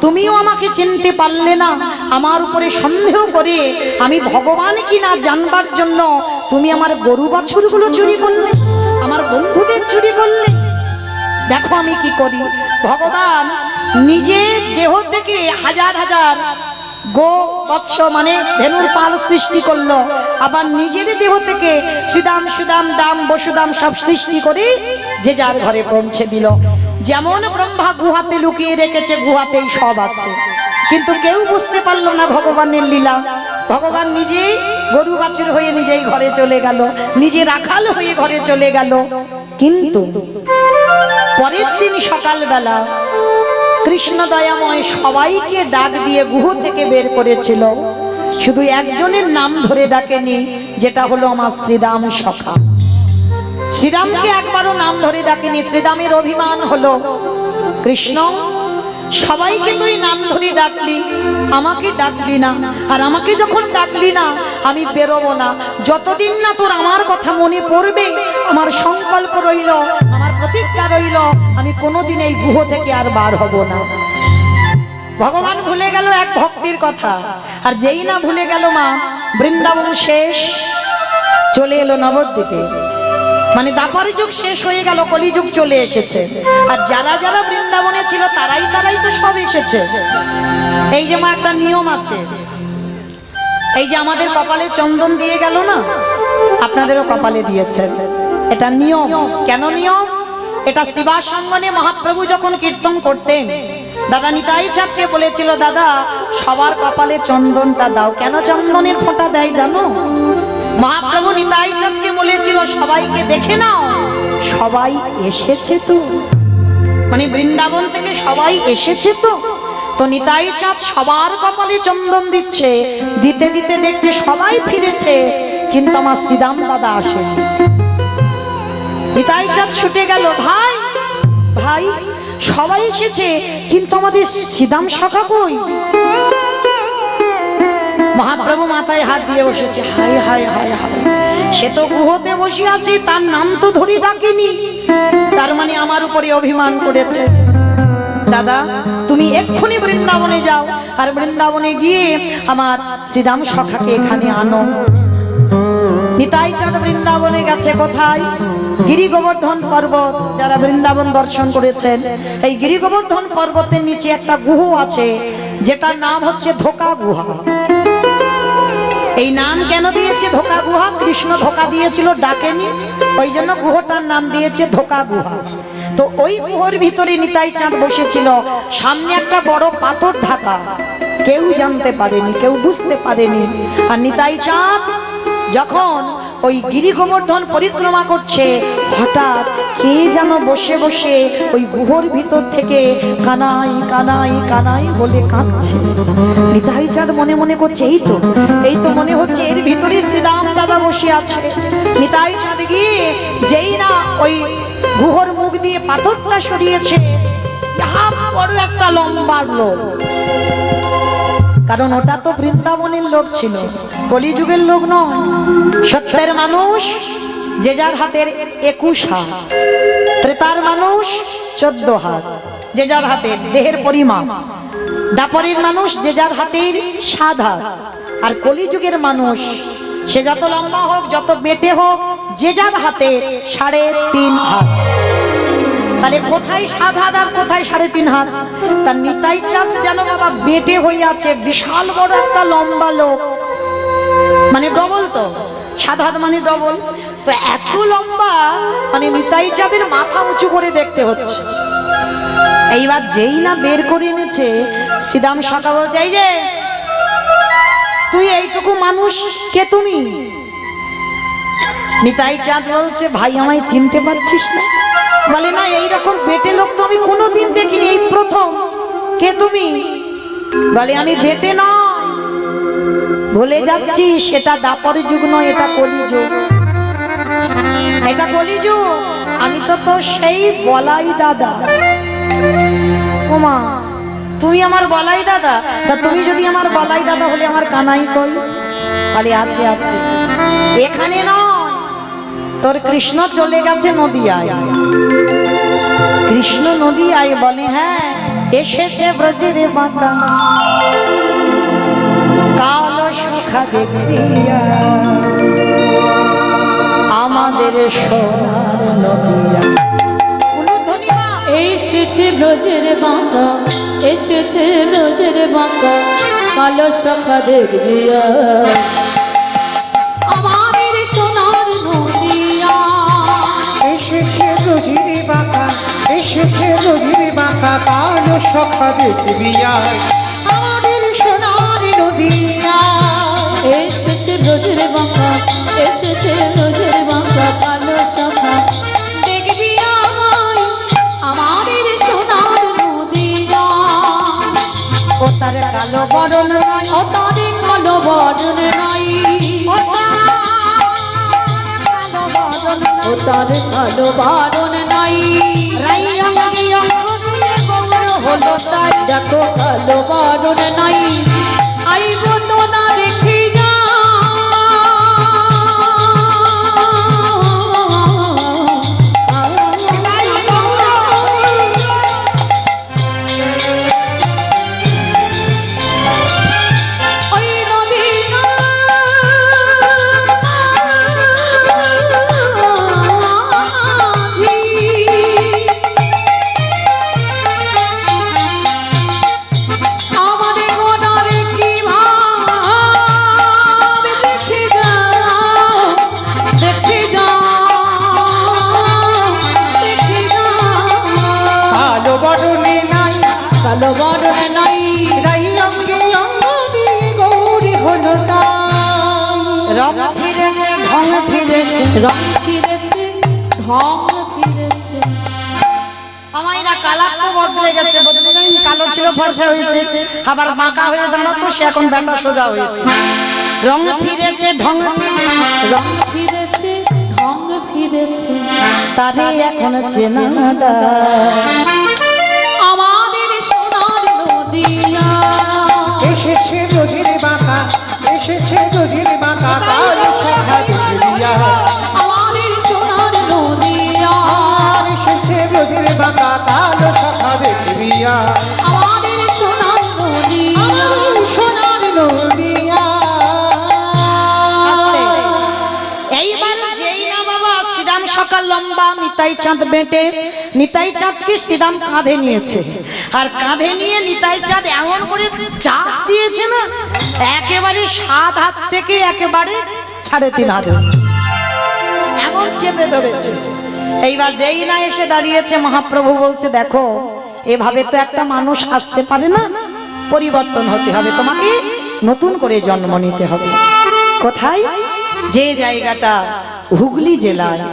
তুমিও আমাকে চিনতে পারলে না, আমার উপরে সন্দেহ করে আমি ভগবান কি না জানবার জন্য তুমি আমার গরু বাছুরগুলো চুরি করলে, আমার বন্ধুদের চুরি করলে। দেখো আমি কি করি। ভগবান নিজের দেহ থেকে হাজার হাজার গো বৎস মানে ধেনুর পাল সৃষ্টি করলো, আবার নিজের দেহ থেকে শ্রীদাম সুদাম দাম বসুদাম সব সৃষ্টি করে যে যার ঘরে পৌঁছে দিল। যেমন ব্রহ্মা গুহাতে লুকিয়ে রেখেছে, গুহাতেই সব আছে, কিন্তু কেউ বুঝতে পারলো না ভগবানের লীলা। ভগবান নিজেই গরু বাছুর হয়ে নিজেই ঘরে চলে গেল, নিজে রাখাল হয়ে ঘরে চলে গেল। কিন্তু পরের দিন সকালবেলা কৃষ্ণ দয়াময় সবাইকে ডাক দিয়ে গুহ থেকে বের করেছিল, শুধু একজনের নাম ধরে ডাকেনি, যেটা হলো আমার শ্রীরাম সখা। শ্রীরামকে একবারও নাম ধরে ডাকেনি। শ্রীরামের অভিমান হলো, কৃষ্ণ সবাইকে তুই নাম ধরে ডাকলি, আমাকে ডাকলি না, আর আমাকে যখন ডাকলি না আমি বেরোবো না। যতদিন না তোর আমার কথা মনে পড়বে, আমার সংকল্প রইল, আমার প্রতিজ্ঞা রইল, আমি কোনোদিন এই গুহ থেকে আর বার হব না। ভগবান ভুলে গেল এক ভক্তির কথা, আর যেই না ভুলে গেল মা, বৃন্দাবন শেষ, চলে এলো নবদ্বীপে। মানে দাপর যুগ শেষ হয়ে গেল, কলিযুগ চলে এসেছে। আর যারা যারা বৃন্দাবনে ছিল তারাই তো সব এসেছে। এই যে মা একটা নিয়ম আছে, এই যে আমাদের কপালে চন্দন দিয়ে গেল না, আপনাদেরও কপালে দিয়েছে। এটা নিয়ম। কেন নিয়ম? এটা শিবাসঙ্গনে মহাপ্রভু যখন কীর্তন করতেন, দাদা নিতাই চাঁদকে বলেছিল, দাদা সবার কপালে চন্দনটা দাও। কেন চন্দনের ফোঁটা দেয় জানো? মহাপ্রভু নিতাই চাঁদকে বলেছিল, সবাইকে দেখে নাও, সবাই এসেছে তো, মানে বৃন্দাবন থেকে সবাই এসেছে তো। তো নিতাই চাঁদ সবার কপালে চন্দন দিচ্ছে, দিতে দিতে দেখছে সবাই ফিরেছে, কিন্তু আমার শ্রীরাম দাদা আসেনি। নিতাই চাঁদ ছুটে গেল, ভাই ভাই সবাই এসেছে, কিন্তু আমাদের শ্রীরাম সখা কই? মহাপ্রভু মাথায় হাত দিয়ে বসেছে, হায় হায় হায় হায়, সে তো গুহতে বসে আছে, তার নাম তো ধরে ডাকেনি, তার মানে আমার উপরে অভিমান করেছে। দাদা তুমি এক্ষুনি বৃন্দাবনে যাও, আর বৃন্দাবনে গিয়ে আমার শ্রীরাম সখাকে এখানে আনো। নিতাই চাঁদ বৃন্দাবনে গেছে কোথায়? গিরি গোবর্ধন পর্বত। যারা বৃন্দাবন দর্শন করেছেন, এই গিরি গোবর্ধন পর্বতের নিচে একটা গুহ আছে, যেটার নাম হচ্ছে ধোকা গুহা। এই নাম কেন দিয়েছে ধোকা গুহা? কৃষ্ণ ধোকা দিয়েছিল, ডাকেনি, ওই জন্য গুহটার নাম দিয়েছে ধোকা গুহা। তো ওই গুহর ভিতরে নিতাই চাঁদ বসেছিল, সামনে একটা বড় পাথর ঢাকা, কেউ জানতে পারেনি, কেউ বুঝতে পারেনি। আর নিতাই চাঁদ যখন ওই গিরি গোবর্ধন পরিক্রমা করছে, হঠাৎ কে যেন বসে বসে ওই গুহর ভিতর থেকে কানাই কানাই কানাই বলে কাঁদছে। নিতাই চাঁদ মনে মনে করছে এই তো মনে হচ্ছে এর ভিতরে শ্রীরাম দাদা বসে আছে। নিতাই চাঁদ গিয়ে যেই না ওই গুহর মুখ দিয়ে পাথরটা সরিয়েছে, বড় একটা লম্বা লোক, কারণ ওটা তো বৃন্দাবনের লোক ছিল, কলিযুগের লোক নয়। সত্যের মানুষ যে যার হাতের 21 হাত, ত্রেতার মানুষ 14 হাত, যে যার হাতের দেহের পরিমাণ। দাপরের মানুষ যে যার হাতের 7 হাত, আর কলিযুগের মানুষ সে যত লম্বা হোক যত বেটে হোক যে যার হাতে 3.5 হাত। তাহলে কোথায় 7 হাত আর কোথায় 3.5 হাত? তার নিতাই চাঁদ যেন বাবা বেটে হয়ে আছে, বিশাল বড় একটা লম্বা লোক, মানে ডবল তো, 7 হাত মানে ডবল। তো এত লম্বা, মানে নিতাই চাঁদের মাথা উঁচু করে দেখতে হচ্ছে। এইবার যেই না বের করে এনেছে, শ্রীরাম সখা বলছে, এই যে তুই এইটুকু মানুষ, কে তুমি? নিতাই চাঁদ বলছে, ভাই আমায় চিনতে পারছিস না? বলে না, এইরকম বেটে লোক তো আমি কোনোদিন দেখিনি, এই প্রথম। কে তুমি? বলে আমি বেটে নয়, ভুলে যাচ্ছি সেটা দাপর যুগ নয়, এটা কলিযুগ, এটা কলিযুগ। আমি তো তো সেই বলাই দাদা। ওমা, তুমি আমার বলাই দাদা? তা তুমি যদি আমার বলাই দাদা হলে আমার কানাই কই? আরে আছে আছে, এখানে নয়, তোর কৃষ্ণ চলে গেছে নদিয়ায়। কৃষ্ণ নদিয়ায়? বলে হ্যাঁ, এসেছে ব্রজের বাঁকা কালো সখা দেখিয়া আমাদের সোনার নদিয়া। এসেছে ব্রজের বাঁকা, এসেছে ব্রজের বাঁকা কালো সখা দেখিয়া আমাদের সোনার নদিয়া। এসেছে রোজির বাঁকা, এসেছে রোজির বাঁকা কালো সখা দেখিয়া আমাদের সোনার নদিয়া। এসেছে ব্রজের বাঁকা, এসেছে ব্রজের বাঁকা কালো সখা দেখবি আমায় আমাদের সোনার নদিয়া। ও তার কালো বরণ নয়, ও তারে কালো বরণ নাই, ও তার কালো বরণ নাই। হলো তাই দেখো কালো বরণ নাই, আইব তো না দেখি যা। ওই রবিনা আমারে গোনারে কি ভাব দেখে যাও, দেখে যাও, দেখে যাও। কালো বরণে নাই, কালো বরণ নাই, রাই অঙ্গে অঙ্গ দিয়ে গৌরী হলো তাই। রং ফিরেছে, ঢং ফিরেছে, রং ফিরেছে, ঢং ফিরেছে। আমায় না কালার তো বদলে গেছে, বদলে যায়নি, কালো ছিল ফর্সা হয়েছে, আবার বাঁকা হয়ে দাঁড়াতো, সে এখন ব্যাটা সোজা হয়েছে। রং ফিরেছে, ঢং রং ফিরেছে, ঢং ফিরেছে, তারে এখন চেনা দায়। আমাদের সোনার নদিয়া। এসেছে রোজির বাঁকা, এসেছে রোজির বাঁকা কালো সখা দেখিয়া আমাদের সোনার নদিয়া। এসেছে রোজির বাঁকা কালো সখা দেখিয়া আমাদের সোনার নদিয়া। আমাদের সোনার নদিয়া। এইবার যেই না বাবা শ্রীরাম সকাল লম্বা, নিতাই চাঁদ বেটে, নিতাই চাঁদকে শ্রীরাম কাঁধে নিয়েছে, আর কাঁধে নিয়ে নিতাই চাঁদ এমন করে চাপ দিয়েছে না, একেবারে 7 হাত থেকে একেবারে 3.5 হাত এমন চেপে ধরেছে। এইবার যেই না এসে দাঁড়িয়েছে, মহাপ্রভু বলছে, দেখো এভাবে তো একটা মানুষ আসতে পারে না, পরিবর্তন হতে হবে, তোমাকে নতুন করে জন্ম নিতে হবে। কোথায়? যে জায়গাটা হুগলি জেলায়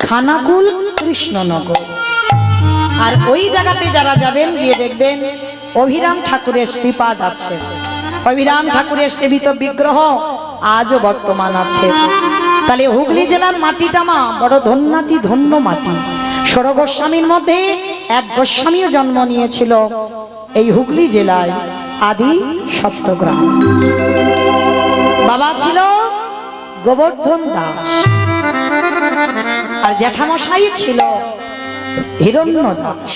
খানাকুল কৃষ্ণনগর। আর ওই জায়গাতে যারা যাবেন গিয়ে দেখবেন অভিরাম ঠাকুরের শ্রীপাদ আছে, অভিরাম ঠাকুরের সেবিত বিগ্রহ আজও বর্তমান আছে। তাহলে হুগলি জেলার মাটিটা মা বড় ধন্যাতি ধন্য মাটি। ষোড় গোস্বামীর মধ্যে এক গোস্বামীও জন্ম নিয়েছিল এই হুগলি জেলায় আদি সপ্তগ্রাম। বাবা ছিল গোবর্ধন দাস আর জ্যাঠামশাই ছিল হিরণ্য দাস।